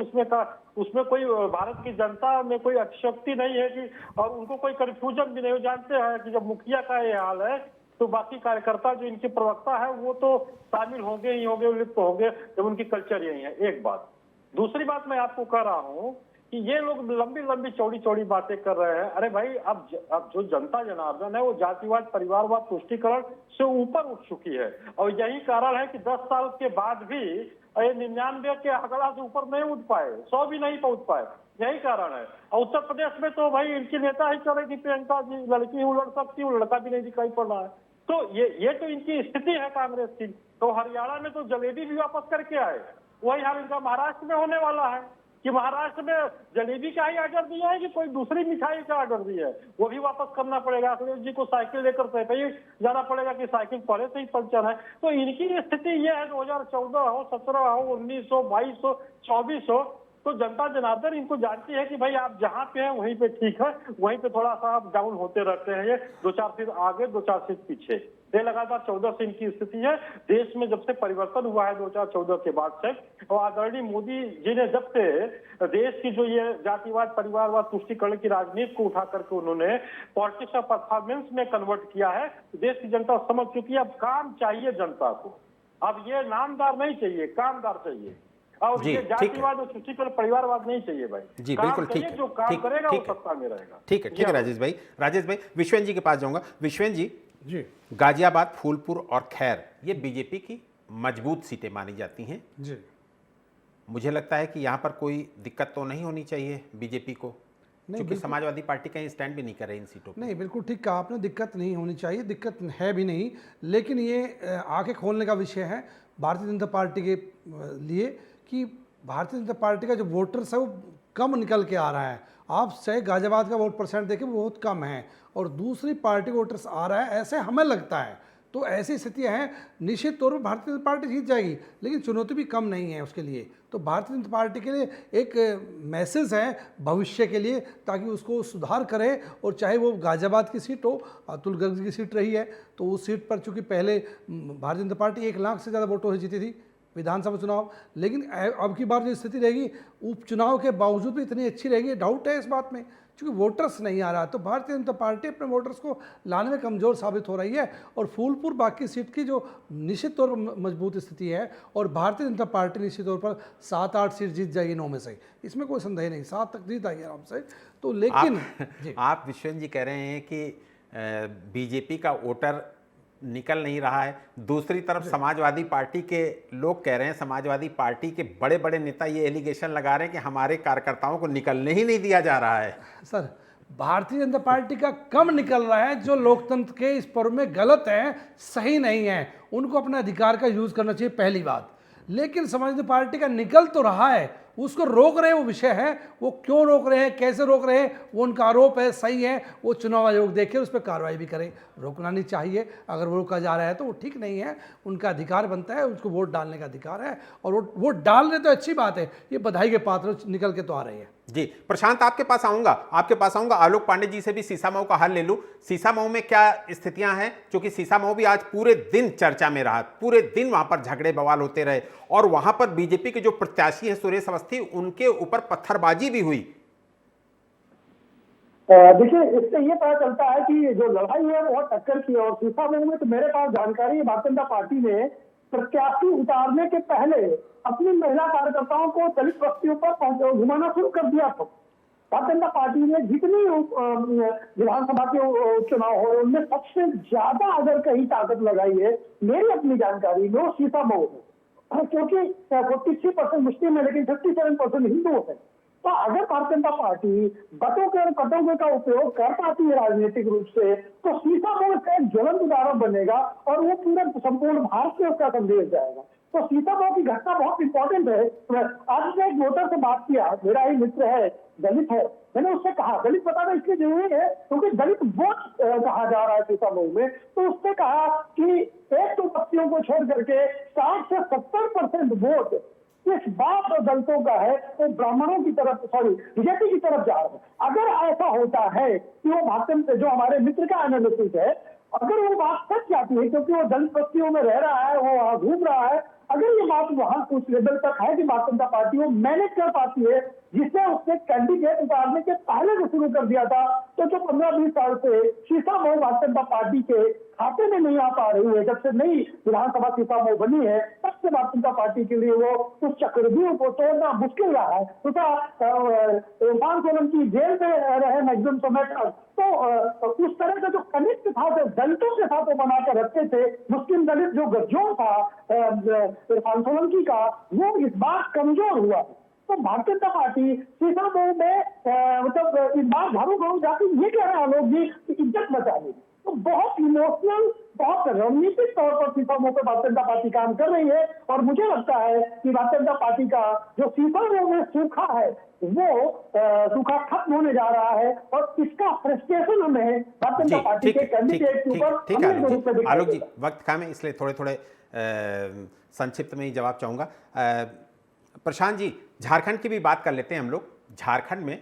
उसमें कोई भारत की जनता में कोई अतिशक्ति नहीं है कि, और उनको कोई कंफ्यूजन भी नहीं हो। जानते हैं कि जब मुखिया का ये हाल है तो बाकी कार्यकर्ता जो इनके प्रवक्ता है वो तो शामिल होंगे ही होंगे, लिप्त होंगे, जब उनकी कल्चर यही है। एक बात। दूसरी बात मैं आपको कह रहा हूँ कि ये लोग लंबी चौड़ी बातें कर रहे हैं। अरे भाई, अब जो जनता जनार्दन है वो जातिवाद, परिवारवाद, तुष्टीकरण से ऊपर उठ चुकी है, और यही कारण है कि 10 साल के बाद भी ये 99 के आंकड़ा से ऊपर नहीं उठ पाए, 100 भी नहीं पहुंच पाए। यही कारण है। और उत्तर प्रदेश में तो भाई इनकी नेता ही करेगी प्रियंका जी, लड़की वो लड़ सकती, वो लड़का भी नहीं दिखाई पड़ रहा है। तो ये तो इनकी स्थिति है कांग्रेस की। तो हरियाणा में तो जलेबी भी वापस करके आए, वही हाल इनका महाराष्ट्र में होने वाला है कि महाराष्ट्र में जलेबी का ही ऑर्डर दिया है कि कोई दूसरी मिठाई का ऑर्डर दिया है, वो भी वापस करना पड़ेगा। अखिलेश जी को साइकिल लेकर तय जाना पड़ेगा कि साइकिल पहले से ही पंचर है। तो इनकी स्थिति ये है, 2014 हो, 17 हो, 19 हो, 22 हो, 24 हो, तो जनता जनार्दन इनको जानती है कि भाई आप जहाँ पे हैं वहीं पे ठीक है, वहीं पे थोड़ा सा आप डाउन होते रहते हैं। ये 2-4 सीट आगे, 2-4 सीट पीछे, ये लगातार 14 से इनकी स्थिति है। देश में जब से परिवर्तन हुआ है 2014 के बाद से, और आदरणीय मोदी जी ने जब से देश की जो ये जातिवाद, परिवारवाद, तुष्टीकरण की राजनीति को उठा करके उन्होंने पॉलिटिक्स ऑफ परफॉर्मेंस में कन्वर्ट किया है, देश की जनता समझ चुकी है। अब काम चाहिए जनता को, अब ये नामदार नहीं चाहिए, कामदार चाहिए। और ये जातिवाद और तुष्टीकरण, परिवारवाद नहीं चाहिए भाई। जी बिल्कुल ठीक है, जो काम करेगा वो सत्ता में रहेगा। ठीक है राजेश भाई विश्वेंद्र जी के पास जाऊंगा। विश्वेंद्र जी, गाजियाबाद, फूलपुर और खैर ये बीजेपी की मजबूत सीटें मानी जाती हैं जी। मुझे लगता है कि यहाँ पर कोई दिक्कत तो नहीं होनी चाहिए बीजेपी को, क्योंकि समाजवादी पार्टी कहीं स्टैंड भी नहीं कर रही इन सीटों पर। नहीं, बिल्कुल ठीक कहा आपने, दिक्कत नहीं होनी चाहिए, दिक्कत है भी नहीं। लेकिन ये आंखें खोलने का विषय है भारतीय जनता पार्टी के लिए कि भारतीय जनता पार्टी का जो वोटर्स है वो कम निकल के आ रहा है, आप चाहे गाजियाबाद का वोट परसेंट देखें वो बहुत कम है और दूसरी पार्टी वोटर्स आ रहा है, ऐसे हमें लगता है। तो ऐसी स्थितियां हैं, निश्चित तौर पर भारतीय जनता पार्टी जीत जाएगी, लेकिन चुनौती भी कम नहीं है उसके लिए। तो भारतीय जनता पार्टी के लिए एक मैसेज है भविष्य के लिए, ताकि उसको सुधार करे। और चाहे वो गाजियाबाद की सीट हो, अतुल गर्ग की सीट रही है, तो उस सीट पर चूंकि पहले भारतीय जनता पार्टी 1 लाख से ज़्यादा वोटों से जीती थी विधानसभा चुनाव, लेकिन अब की बार जो स्थिति रहेगी उपचुनाव के बावजूद भी इतनी अच्छी रहेगी, डाउट है इस बात में, क्योंकि वोटर्स नहीं आ रहा। तो भारतीय जनता पार्टी अपने वोटर्स को लाने में कमज़ोर साबित हो रही है और फूलपुर बाकी सीट की जो निश्चित तौर पर मजबूत स्थिति है, और भारतीय जनता पार्टी निश्चित तौर पर 7-8 सीट जीत जाएगी 9 में से, इसमें कोई संदेह नहीं, 7 तक जीत आएगी आराम से। तो लेकिन आप विश्वनाथ जी कह रहे हैं कि बीजेपी का वोटर निकल नहीं रहा है, दूसरी तरफ समाजवादी पार्टी के लोग कह रहे हैं, समाजवादी पार्टी के बड़े बड़े नेता ये एलिगेशन लगा रहे हैं कि हमारे कार्यकर्ताओं को निकलने ही नहीं दिया जा रहा है। सर, भारतीय जनता पार्टी का कम निकल रहा है, जो लोकतंत्र के इस पर्व में गलत है, सही नहीं है, उनको अपने अधिकार का यूज करना चाहिए, पहली बात। लेकिन समाजवादी पार्टी का निकल तो रहा है, उसको रोक रहे वो विषय है, वो क्यों रोक रहे हैं, कैसे रोक रहे हैं, वो उनका आरोप है, सही है, वो चुनाव आयोग देखे, उस पर कार्रवाई भी करे। रोकना नहीं चाहिए, अगर वो रोका जा रहा है तो वो ठीक नहीं है, उनका अधिकार बनता है, उसको वोट डालने का अधिकार है, और वोट डाल रहे तो अच्छी बात है, ये बधाई के पात्र निकल के तो आ रही है। जी प्रशांत, आपके पास आऊंगा, आलोक पांडे जी से भी सीसामऊ का हाल ले लूं। सीसामऊ में क्या स्थितियां हैं, क्योंकि सीसामऊ भी आज पूरे दिन चर्चा में रहा, पूरे दिन वहां पर झगड़े बवाल होते रहे, और वहां पर बीजेपी के जो प्रत्याशी हैं सुरेश अवस्थी, उनके ऊपर पत्थरबाजी भी हुई। देखिए, इससे ये पता चलता है कि जो लड़ाई है वो टक्कर की है। और सीसामऊ में तो मेरे पास जानकारी है, भारतीय जनता पार्टी ने प्रत्याशी उतारने के पहले अपनी महिला कार्यकर्ताओं को दलित बस्तियों पर घुमाना शुरू कर दिया था। भारतीय जनता पार्टी ने जितनी विधानसभा के चुनाव हो उनमें सबसे ज्यादा अगर कहीं ताकत लगाई है मेरी अपनी जानकारी में, वो सीसामऊ में, क्योंकि 43% मुस्लिम है लेकिन 57% हिंदू है। तो अगर भारतीय जनता पार्टी बटों के और कटोगे का उपयोग कर पाती है राजनीतिक रूप से, तो सीसामऊ का एक ज्वलंत उदाहरण बनेगा और वो पूरे संपूर्ण भारत में उसका संदेश जाएगा। तो सीतामऊ की घटना बहुत इंपॉर्टेंट है। आज मैं एक वोटर से बात किया, मेरा ही मित्र है, दलित है, मैंने उससे कहा, दलित बताना इसलिए जरूरी है क्योंकि दलित वोट कहा जा रहा है सीतामऊ में, तो उसने कहा कि एक तो बस्तियों को छोड़ करके 60 से 70% वोट इस बात और दलितों का है वो ब्राह्मणों की तरफ, बीजेपी की तरफ जा रहा है। अगर ऐसा होता है कि वो भारतीय जो हमारे मित्र का एनालिसिस है, अगर वो बात सच जाती है, क्योंकि वो दलित बस्तियों में रह रहा है, वो वहां घूम रहा है, अगर ये बात वहां उस लेवल तक है कि भारतीय जनता पार्टी वो मैनेज कर पाती है, जिससे उसने कैंडिडेट उतारने के पहले से शुरू कर दिया था, तो जो 15-20 साल से सीतामऊ भारतीय जनता पार्टी के खाते में नहीं आ पा रही है, जब से नई विधानसभा सीतामऊ बनी है, तब से भारतीय जनता पार्टी के लिए वो उस चक्रव्यूह को तोड़ना मुश्किल रहा है। इरफान सोलंकी जेल में रहे मैक्सिमम समय तक, तो उस तरह का जो कनेक्ट था, जो दलितों के साथ वो बनाकर रखते थे, मुस्लिम दलित जो गठजोड़ था इरफान सोलंकी का, वो इस बार कमजोर हुआ। तो भारतीय जनता पार्टी सीतामऊ में मतलब इस बार घरों घरों जाकर ये कह रहे हैं लोग जी इज्जत बचाने, तो बहुत इमोशनल, बहुत रणनीतिक तौर पर सीतामऊ पर भारतीय जनता पार्टी काम कर रही है। और मुझे लगता है कि भारतीय जनता पार्टी का जो सीतामऊ में सूखा है वो सूखा खत्म होने जा रहा है, और इसका फ्रस्ट्रेशन हमें भारतीय जनता पार्टी के कैंडिडेट के ऊपर। आलोक जी, वक्त कम है इसलिए थोड़े संक्षिप्त में ही जवाब चाहूंगा। प्रशांत जी, झारखंड की भी बात कर लेते हैं हम लोग। झारखंड में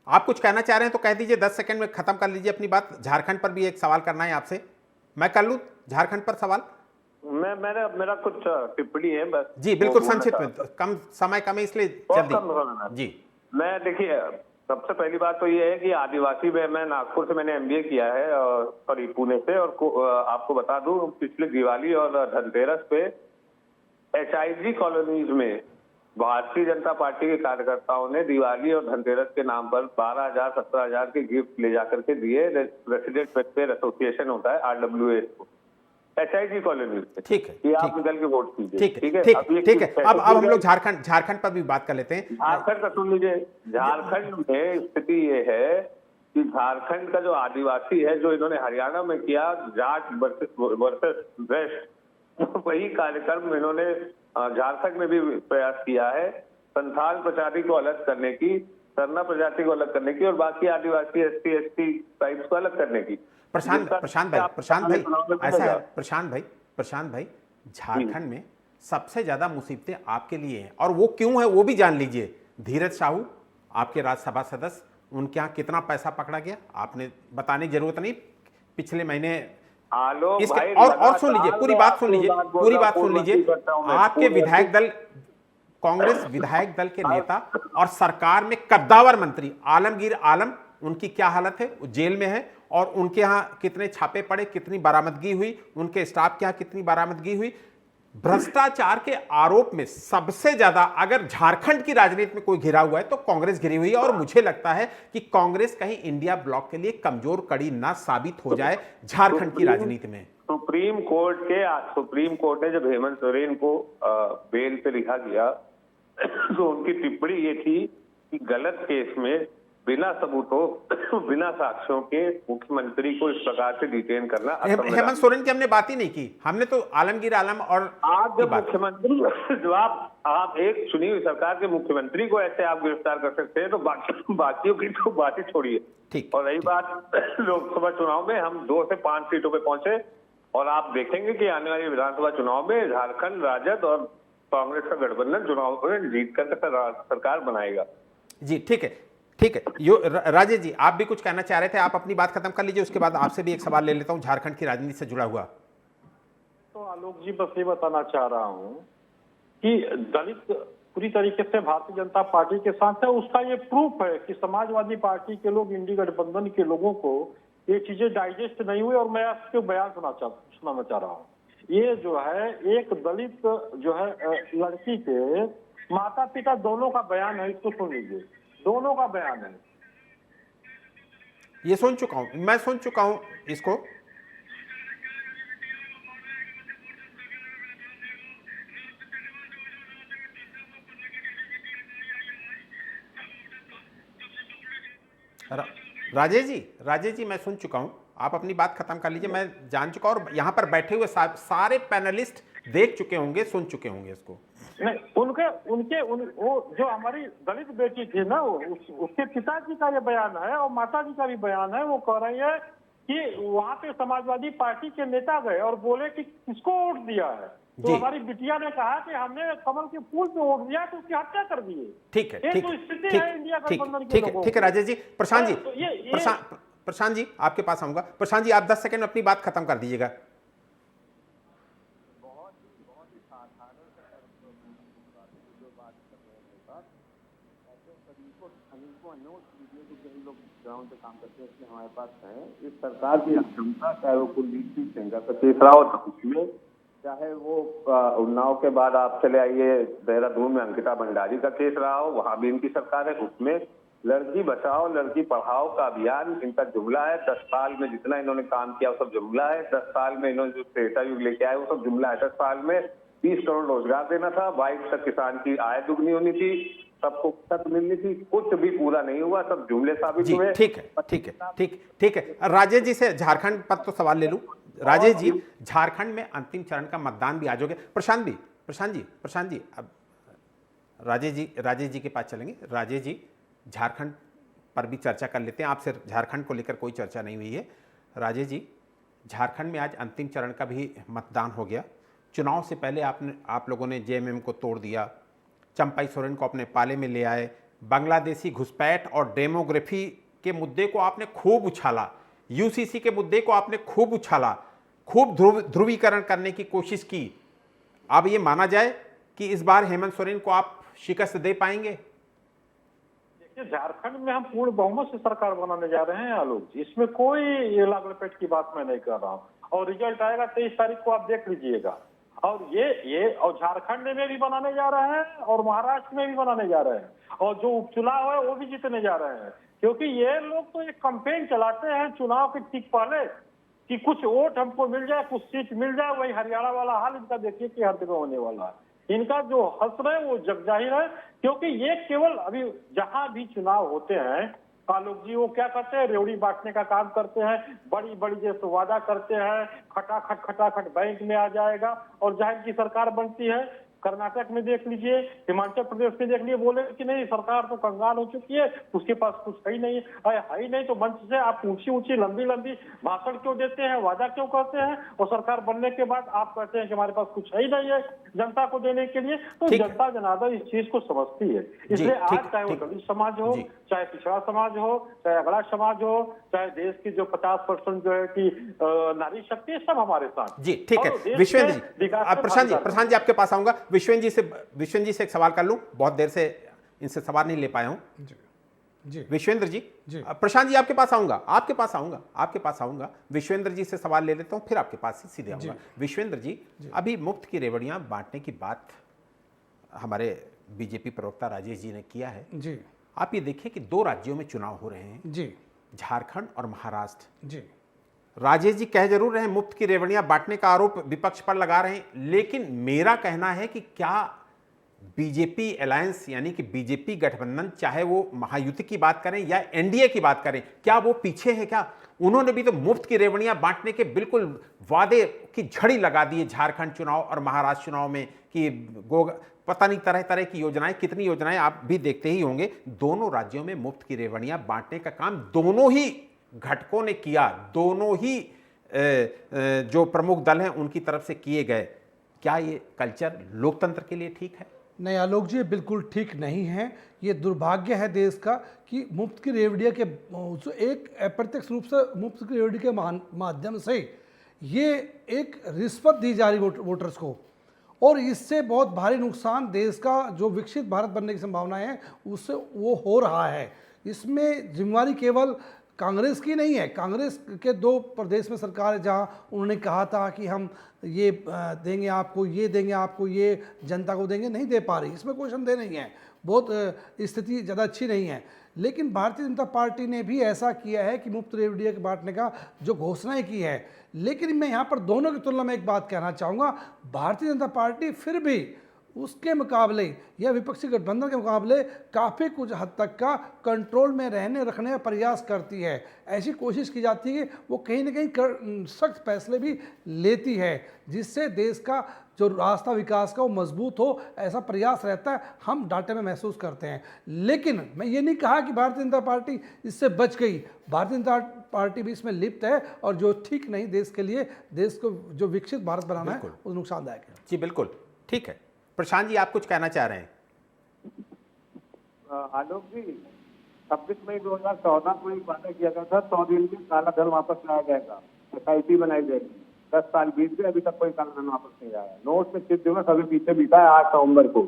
आप कुछ कहना चाह रहे हैं तो कह दीजिए, 10 सेकंड में खत्म कर लीजिए अपनी बात। झारखंड पर भी एक सवाल करना है आपसे, मैं कर लूं झारखंड पर सवाल? मेरा कुछ टिप्पणी है बस। जी बिल्कुल, संक्षिप्त में, कम समय कम है इसलिए जल्दी जी। मैं देखिए, सबसे पहली बात तो ये है कि आदिवासी में मैं नागपुर से मैंने MBA किया है, सॉरी पुणे से, और आपको बता दूं पिछले दिवाली और धनतेरस पे HIG कॉलोनीज में भारतीय जनता पार्टी के कार्यकर्ताओं ने दिवाली और धनतेरस के नाम पर 12,000 17,000 के गिफ्ट ले जाकर के दिए। रेसिडेंट वेलफेयर एसोसिएशन होता है RWA को, HIG कॉलोनी में। ठीक है, ये आप निकल के वोट कीजिए। ठीक है। अब हम लोग झारखंड पर भी बात कर लेते हैं। झारखंड का सुन लीजिए, झारखंड में स्थिति ये है कि झारखंड का जो आदिवासी है, जो इन्होंने हरियाणा में किया जाट वर्सेस वेस्ट, वही कार्यक्रम इन्होंने झारखंड में भी प्रयास किया है। संथाल प्रजाति को अलग करने की, सरना प्रजाति को अलग करने की और बाकी आदिवासी ST ST ट्राइब्स को अलग करने की। प्रशांत भाई ऐसा है, प्रशांत भाई झारखंड में सबसे ज्यादा मुसीबतें आपके लिए हैं, और वो क्यों है वो भी जान लीजिए। धीरज साहू आपके राज्यसभा सदस्य, उनके यहाँ कितना पैसा पकड़ा गया आपने बताने की जरूरत नहीं। पिछले महीने इसके और सुन लीजिए, पूरी बात सुन लीजिए। आपके विधायक दल, कांग्रेस विधायक दल के नेता और सरकार में कद्दावर मंत्री आलमगीर आलम, उनकी क्या हालत है? वो जेल में है, और उनके यहाँ कितने छापे पड़े, कितनी बरामदगी हुई, उनके स्टाफ के यहाँ कितनी बरामदगी हुई। भ्रष्टाचार के आरोप में सबसे ज्यादा अगर झारखंड की राजनीति में कोई घिरा हुआ है तो कांग्रेस घिरी हुई है, और मुझे लगता है कि कांग्रेस कहीं इंडिया ब्लॉक के लिए कमजोर कड़ी ना साबित हो जाए झारखंड की राजनीति में। सुप्रीम कोर्ट ने जब हेमंत सोरेन को बेल पे रिहा किया तो उनकी टिप्पणी ये थी कि गलत केस में बिना सबूतों बिना साक्ष्यों के मुख्यमंत्री को इस प्रकार से डिटेन करना हेमंत सोरेन की हमने बात ही नहीं की, हमने तो आलमगीर आलम और आप जब मुख्यमंत्री जो आप एक चुनी हुई सरकार के मुख्यमंत्री को ऐसे आप गिरफ्तार कर सकते हैं तो बाकियों की तो बात ही छोड़िए। और रही बात लोकसभा चुनाव में, हम 2 से 5 सीटों पे पहुंचे, और आप देखेंगे कि आने वाले विधानसभा चुनाव में झारखंड राजद और कांग्रेस का गठबंधन चुनाव में जीत कर सरकार बनाएगा। जी ठीक है। राजेश जी आप भी कुछ कहना चाह रहे थे, आप अपनी बात खत्म कर लीजिए, उसके बाद आपसे भी एक सवाल ले लेता हूं झारखंड की राजनीति से जुड़ा हुआ। तो आलोक जी बस ये बताना चाह रहा हूं कि दलित पूरी तरीके से भारतीय जनता पार्टी के साथ है। उसका ये प्रूफ है कि समाजवादी पार्टी के लोग, इंडी गठबंधन के लोगों को ये चीजें डाइजेस्ट नहीं हुई, और मैं आपके बयान सुनाना चाह रहा हूँ। ये जो है एक दलित जो है लड़की के माता पिता दोनों का बयान है, इसको सुन लीजिए, दोनों का बयान है। ये सुन चुका हूं, मैं सुन चुका हूं इसको। राजेश जी मैं सुन चुका हूं, आप अपनी बात खत्म कर लीजिए, मैं जान चुका, और यहां पर बैठे हुए सारे पैनलिस्ट देख चुके होंगे, सुन चुके होंगे इसको। नहीं, वो जो हमारी दलित बेटी थी ना, उसके पिताजी का ये बयान है और माताजी का भी बयान है। वो कह रही है कि वहां पे समाजवादी पार्टी के नेता गए और बोले कि किसको वोट दिया है, तो हमारी बिटिया ने कहा कि हमने कमल के फूल पे वोट दिया, तो उसकी हत्या कर दी है। ठीक है, ये तो स्थिति है इंडिया गठबंधन की। ठीक है राजेश जी। प्रशांत जी आपके पास आऊंगा। प्रशांत जी आप 10 सेकंड में अपनी बात खत्म कर दीजिएगा। ग्राउंड पे काम करते हैं, इसलिए हमारे पास है इस सरकार की क्षमता, चाहे वो कुलदीप सिंह सेंगर का केस रहा हो उसमें, चाहे वो उन्नाव के बाद आप चले आइए देहरादून में अंकिता भंडारी का केस रहा हो, वहां भी इनकी सरकार है, उसमें लड़की बचाओ लड़की पढ़ाओ का अभियान इनका जुमला है। 10 साल में जितना इन्होंने काम किया वो सब जुमला है। 10 साल में इन्होंने जो त्रेता युग लेके आए वो सब जुमला है। 10 साल में 30 करोड़ रोजगार देना था, 22 तक किसान की आय दुगनी होनी थी, सबको तक मिलनी थी, कुछ भी पूरा नहीं हुआ, सब जुमले साबित हुए। ठीक है। राजेश जी से झारखंड पर तो सवाल ले लूं। राजेश जी झारखंड में अंतिम चरण का मतदान भी आज हो गया। प्रशांत जी अब राजेश जी के पास चलेंगे। राजेश जी झारखंड पर भी चर्चा कर लेते हैं, आपसे झारखंड को लेकर कोई चर्चा नहीं हुई है। राजेश जी झारखंड में आज अंतिम चरण का भी मतदान हो गया। चुनाव से पहले आप लोगों ने जेएमएम को तोड़ दिया, चंपाई सोरेन को अपने पाले में ले आए, बांग्लादेशी घुसपैठ और डेमोग्राफी के मुद्दे को आपने खूब उछाला, यूसीसी के मुद्दे को आपने खूब उछाला, खूब ध्रुवीकरण करने की कोशिश की। अब ये माना जाए कि इस बार हेमंत सोरेन को आप शिकस्त दे पाएंगे? देखिए झारखंड में हम पूर्ण बहुमत से सरकार बनाने जा रहे हैं आलोक जी, इसमें कोई ये लाग लपेट की बात मैं नहीं कर रहा हूँ। और रिजल्ट आएगा 23 तारीख को, आप देख लीजिएगा। और ये और झारखंड में भी बनाने जा रहे हैं और महाराष्ट्र में भी बनाने जा रहे हैं, और जो उपचुनाव है वो भी जीतने जा रहे हैं। क्योंकि ये लोग तो एक कैंपेन चलाते हैं चुनाव के ठीक पहले कि कुछ वोट हमको मिल जाए, कुछ सीट मिल जाए। वही हरियाणा वाला हाल इनका देखिए कि हर जगह होने वाला है। इनका जो हसर है वो जग जाहिर है, क्योंकि ये केवल अभी जहां भी चुनाव होते हैं आलोक जी, वो क्या करते हैं, रेवड़ी बांटने का काम करते हैं, बड़ी बड़ी जैसे वादा करते हैं, खटाखट बैंक में आ जाएगा, और जहां की सरकार बनती है कर्नाटक में देख लीजिए, हिमाचल प्रदेश में देख लीजिए, बोले कि नहीं सरकार तो कंगाल हो चुकी है, उसके पास कुछ है ही नहीं है। है ही नहीं तो मंच से आप ऊंची ऊंची लंबी लंबी भाषण क्यों देते हैं, वादा क्यों करते हैं, और सरकार बनने के बाद आप कहते हैं कि हमारे पास कुछ है ही नहीं है जनता को देने के लिए। तो जनता जनार्दन इस चीज को समझती है, इसलिए आज चाहे वो दलित समाज हो, चाहे पिछड़ा समाज हो, चाहे अगड़ा समाज हो, चाहे देश की जो 50% जो है कि नारी शक्ति है, सब हमारे साथ। जी ठीक है विश्वेंद्र जी, प्रशांत जी आपके पास आऊंगा। विश्वेंद्र जी से एक सवाल कर लूं, बहुत देर से इनसे सवाल नहीं ले पाया हूं। जी विश्वेंद्र जी, प्रशांत जी आपके पास आऊंगा, विश्वेंद्र जी से सवाल ले लेता हूं, फिर आपके पास ही सीधे आऊंगा। विश्वेंद्र जी, अभी मुफ्त की रेवड़ियां बांटने की बात हमारे बीजेपी प्रवक्ता राजेश जी ने किया है। जी आप ये देखिए कि 2 राज्यों में चुनाव हो रहे हैं, जी झारखंड और महाराष्ट्र। जी राजेश जी कह जरूर रहे हैं मुफ्त की रेवड़ियां बांटने का आरोप विपक्ष पर लगा रहे हैं, लेकिन मेरा कहना है कि क्या बीजेपी अलायंस यानी कि बीजेपी गठबंधन, चाहे वो महायुति की बात करें या एनडीए की बात करें, क्या वो पीछे है? क्या उन्होंने भी तो मुफ्त की रेवड़ियां बांटने के बिल्कुल वादे की झड़ी लगा दी है झारखंड चुनाव और महाराष्ट्र चुनाव में कि पता नहीं तरह तरह की योजनाएं, कितनी योजनाएं आप भी देखते ही होंगे। दोनों राज्यों में मुफ्त की रेवड़ियां बांटने का काम दोनों ही घटकों ने किया, दोनों ही जो प्रमुख दल हैं उनकी तरफ से किए गए। क्या ये कल्चर लोकतंत्र के लिए ठीक है? नहीं आलोक जी, बिल्कुल ठीक नहीं है। ये दुर्भाग्य है देश का कि मुफ्त की रेवड़िया के एक अप्रत्यक्ष रूप से मुफ्त की रेवड़ी के माध्यम से ये एक रिश्वत दी जा रही वोटर्स को, और इससे बहुत भारी नुकसान देश का जो विकसित भारत बनने की संभावनाएं है उससे वो हो रहा है। इसमें जिम्मेवारी केवल कांग्रेस की नहीं है। कांग्रेस के 2 प्रदेश में सरकार है जहाँ उन्होंने कहा था कि हम ये देंगे आपको, ये देंगे आपको, ये जनता को देंगे, नहीं दे पा रही, इसमें कोई संदेह नहीं है। बहुत स्थिति ज़्यादा अच्छी नहीं है। लेकिन भारतीय जनता पार्टी ने भी ऐसा किया है कि मुफ्त रेवड़ियाँ बांटने का जो घोषणाएं की है। लेकिन मैं यहाँ पर दोनों की तुलना में एक बात कहना चाहूँगा, भारतीय जनता पार्टी फिर भी उसके मुकाबले या विपक्षी गठबंधन के मुकाबले काफ़ी कुछ हद तक का कंट्रोल में रखने का प्रयास करती है। ऐसी कोशिश की जाती है कि वो कहीं ना कहीं सख्त फैसले भी लेती है, जिससे देश का जो रास्ता विकास का वो मजबूत हो, ऐसा प्रयास रहता है, हम डाटे में महसूस करते हैं। लेकिन मैं ये नहीं कहा कि भारतीय जनता पार्टी इससे बच गई। भारतीय जनता पार्टी भी इसमें लिप्त है, और जो ठीक नहीं देश के लिए, देश को जो विकसित भारत बनाना है वो नुकसानदायक है। जी बिल्कुल ठीक है। प्रशांत जी आप कुछ कहना चाह रहे हैं? आलोक जी, 26 मई 2014 को एक वादा किया गया था, 100 दिन में काला धन वापस लाया जाएगा, SIT बनाई जाएगी। 10 साल बीत गए, अभी तक कोई काला धन वापस नहीं आया। नोट में 6 दिवस अभी पीछे बीता है। 8 नवंबर को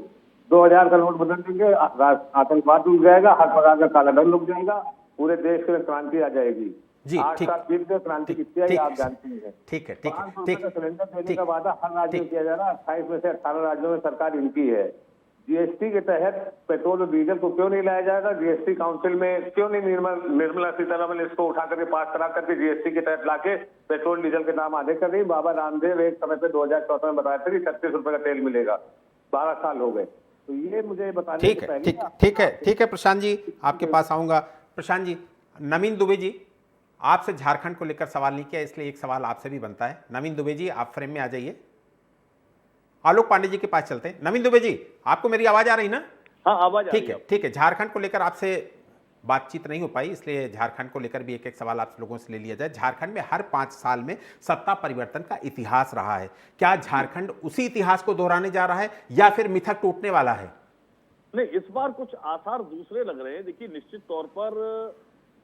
2000 का नोट बदल देंगे, आतंकवाद रुक जाएगा, हर प्रकार का काला धन रुक जाएगा, पूरे देश में क्रांति आ जाएगी। जी 8 साल बीत गए, क्रांति कितनी आई आप जानते हैं। ठीक है। 500 रुपए का सिलेंडर देने का वादा हर राज्य में किया जा रहा है। 28 में से 18 राज्यों में सरकार इनकी है। जीएसटी के तहत पेट्रोल और डीजल को क्यों नहीं लाया जाएगा? जीएसटी काउंसिल में क्यों नहीं निर्मला सीतारमण इसको उठा करके पास करा करके जीएसटी के तहत लाके पेट्रोल डीजल के दाम आधे कर रही? बाबा रामदेव एक समय पे 2014 में बताया था कि 36 रुपए का तेल मिलेगा। 12 साल हो गए। तो ये मुझे बताने ठीक है प्रशांत जी, आपके पास आऊंगा। प्रशांत जी, नवीन दुबे जी, आपसे झारखंड को लेकर सवाल नहीं किया, इसलिए एक सवाल आपसे भी बनता है। नवीन दुबे जी आप फ्रेम में आ जाइए। आलोक पांडे जी के पास चलते हैं। नवीन दुबे जी, आपको मेरी आवाज आ रही ना? हाँ आवाज आ रही है। ठीक है। झारखंड को लेकर आपसे बातचीत नहीं हो पाई, इसलिए झारखंड को लेकर भी एक सवाल आप लोगों से ले लिया जाए। झारखंड में हर 5 साल में सत्ता परिवर्तन का इतिहास रहा है। क्या झारखंड उसी इतिहास को दोहराने जा रहा है या फिर मिथक टूटने वाला है? नहीं, इस बार कुछ आसार दूसरे लग रहे हैं। देखिए, निश्चित तौर पर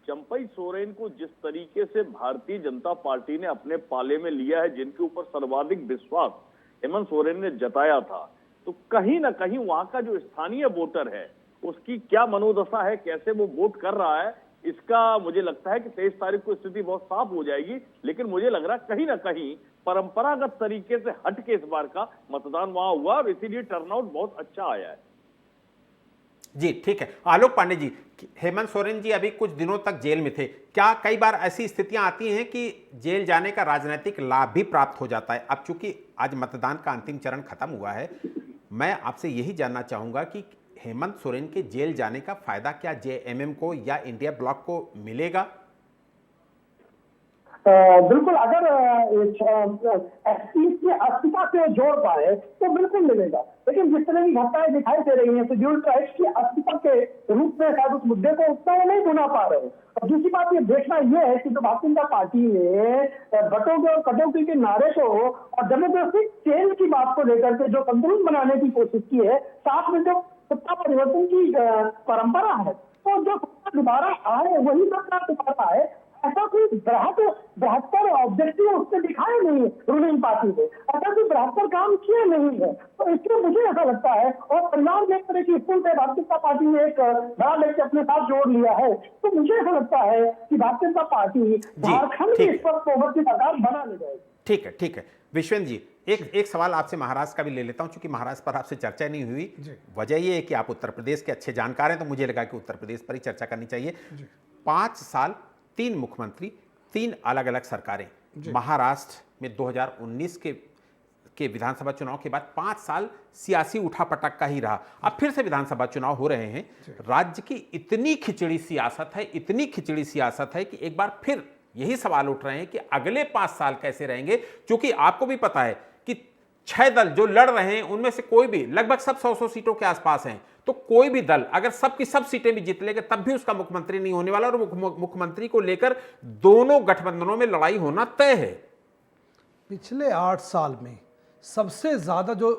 चंपई सोरेन को जिस तरीके से भारतीय जनता पार्टी ने अपने पाले में लिया है, जिनके ऊपर सर्वाधिक विश्वास हेमंत सोरेन ने जताया था, तो कहीं ना कहीं वहां का जो स्थानीय वोटर है उसकी क्या मनोदशा है, कैसे वो वोट कर रहा है, इसका मुझे लगता है कि 23 तारीख को स्थिति बहुत साफ हो जाएगी। लेकिन मुझे लग रहा है कहीं ना कहीं परंपरागत तरीके से हट के इस बार का मतदान वहां हुआ और इसीलिए टर्नआउट बहुत अच्छा आया है। जी ठीक है। आलोक पांडे जी, हेमंत सोरेन जी अभी कुछ दिनों तक जेल में थे। क्या कई बार ऐसी स्थितियां आती हैं कि जेल जाने का राजनीतिक लाभ भी प्राप्त हो जाता है? अब चूंकि आज मतदान का अंतिम चरण खत्म हुआ है, मैं आपसे यही जानना चाहूंगा कि हेमंत सोरेन के जेल जाने का फायदा क्या जेएमएम को या इंडिया ब्लॉक को मिलेगा? बिल्कुल अगर एसपी की अस्मिता से जोड़ पाए तो बिल्कुल मिलेगा, लेकिन जिस तरह की घटनाएं दिखाई दे रही हैं शेड्यूल्ड ट्राइब्स की अस्मिता के रूप में शायद उस मुद्दे को उतना वो नहीं बुना पा रहे। और दूसरी बात ये देखना यह है कि जो भारतीय जनता पार्टी ने बटोगे और कटौती के नारे को और डेमोक्रेटिक चेंज की बात को लेकर के जो संतुलन बनाने की कोशिश की है, साथ में जो सत्ता परिवर्तन की परंपरा है, तो जो सत्ता दोबारा आए वही सत्ता दोबारा आए, ऐसा कोई बृहत्तर ऑब्जेक्टिव उसने दिखाया नहीं है रूलिंग पार्टी ने, ऐसा कोई बृहत्तर काम किया नहीं है। तो इसलिए मुझे ऐसा लगता है और परिणाम में एक तरह की स्कूल से भारतीय जनता पार्टी ने एक बड़ा लेके अपने साथ जोड़ लिया है, तो मुझे ऐसा लगता है कि भारतीय जनता पार्टी झारखंड की इस पर बहुमत की सरकार बना ले जाएगी। ठीक है विश्वेंद्र जी, एक सवाल आपसे महाराष्ट्र का भी ले लेता हूं, क्योंकि महाराष्ट्र पर आपसे चर्चा नहीं हुई। वजह यह है कि आप उत्तर प्रदेश के अच्छे जानकार हैं, तो मुझे लगा कि उत्तर प्रदेश पर ही चर्चा करनी चाहिए। 5 साल 3 मुख्यमंत्री, 3 अलग अलग सरकारें। महाराष्ट्र में 2019 के विधानसभा चुनाव के बाद 5 साल सियासी उठापटक का ही रहा। अब फिर से विधानसभा चुनाव हो रहे हैं। राज्य की इतनी खिचड़ी सियासत है कि एक बार फिर यही सवाल उठ रहे हैं कि अगले 5 साल कैसे रहेंगे, क्योंकि आपको भी पता है कि 6 दल जो लड़ रहे हैं उनमें से कोई भी, लगभग सब 100 सीटों के आसपास हैं, तो कोई भी दल अगर सबकी सब सीटें भी जीत लेगा तब भी उसका मुख्यमंत्री नहीं होने वाला, और मुख्यमंत्री को लेकर दोनों गठबंधनों में लड़ाई होना तय है। पिछले 8 साल में सबसे ज्यादा जो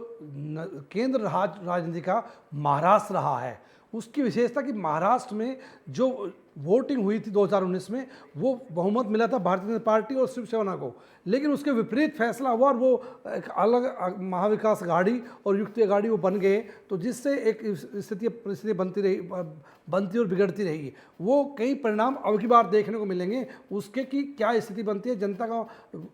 केंद्र राजनीति का महाराष्ट्र रहा है, उसकी विशेषता कि महाराष्ट्र में जो वोटिंग हुई थी 2019 में, वो बहुमत मिला था भारतीय जनता पार्टी और शिवसेना को, लेकिन उसके विपरीत फैसला हुआ और वो एक अलग महाविकास आघाड़ी और युक्ति आघाड़ी वो बन गए, तो जिससे एक परिस्थिति बनती और बिगड़ती रहेगी। वो कई परिणाम अब की बार देखने को मिलेंगे उसके कि क्या स्थिति बनती है। जनता का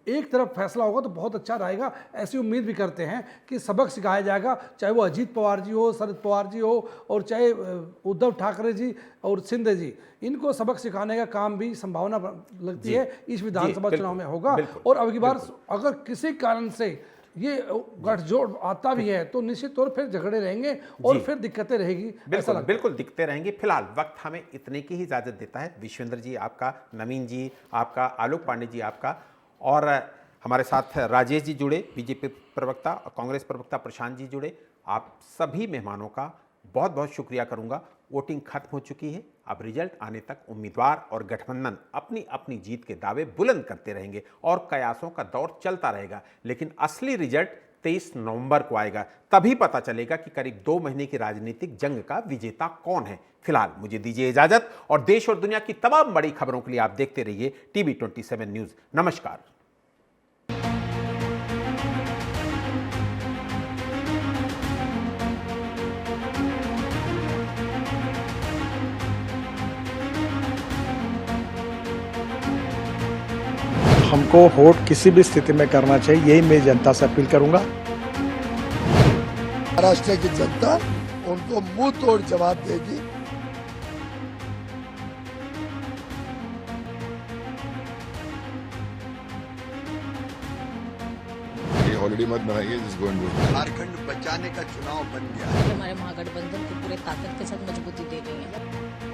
एक तरफ फैसला होगा तो बहुत अच्छा रहेगा, ऐसी उम्मीद भी करते हैं कि सबक सिखाया जाएगा, चाहे वो अजीत पवार जी हो, शरद पवार जी हो, और चाहे उद्धव ठाकरे जी और शिंदे जी, इनको सबक सिखाने का काम भी संभावना लगती है इस विधानसभा चुनाव में होगा। और अब की बार अगर किसी कारण से ये गठजोड़ आता भी है तो निश्चित तौर फिर झगड़े रहेंगे और फिर दिक्कतें रहेगी। बिल्कुल दिक्कतें रहेंगी। फिलहाल वक्त हमें इतने की ही इजाजत देता है। विश्वेंद्र जी आपका, नवीन जी आपका, आलोक पांडे जी आपका, और हमारे साथ राजेश जी जुड़े, बीजेपी प्रवक्ता, कांग्रेस प्रवक्ता प्रशांत जी जुड़े। आप सभी मेहमानों का बहुत बहुत शुक्रिया करूंगा। वोटिंग खत्म हो चुकी है। अब रिजल्ट आने तक उम्मीदवार और गठबंधन अपनी अपनी जीत के दावे बुलंद करते रहेंगे और कयासों का दौर चलता रहेगा, लेकिन असली रिजल्ट 23 नवंबर को आएगा। तभी पता चलेगा कि करीब 2 महीने की राजनीतिक जंग का विजेता कौन है। फिलहाल मुझे दीजिए इजाजत, और देश और दुनिया की तमाम बड़ी खबरों के लिए आप देखते रहिए टीवी 27 न्यूज। नमस्कार। हमको वोट किसी भी स्थिति में करना चाहिए, यही मैं जनता से अपील करूंगा। महाराष्ट्र की जनता उनको मुंह तोड़ जवाब देगी। ये ऑलरेडी मत बनाइए, जिस गो एंड वोट। झारखंड बचाने का चुनाव बन गया। हमारे महागठबंधन को पूरे ताकत के साथ मजबूती दे रही है।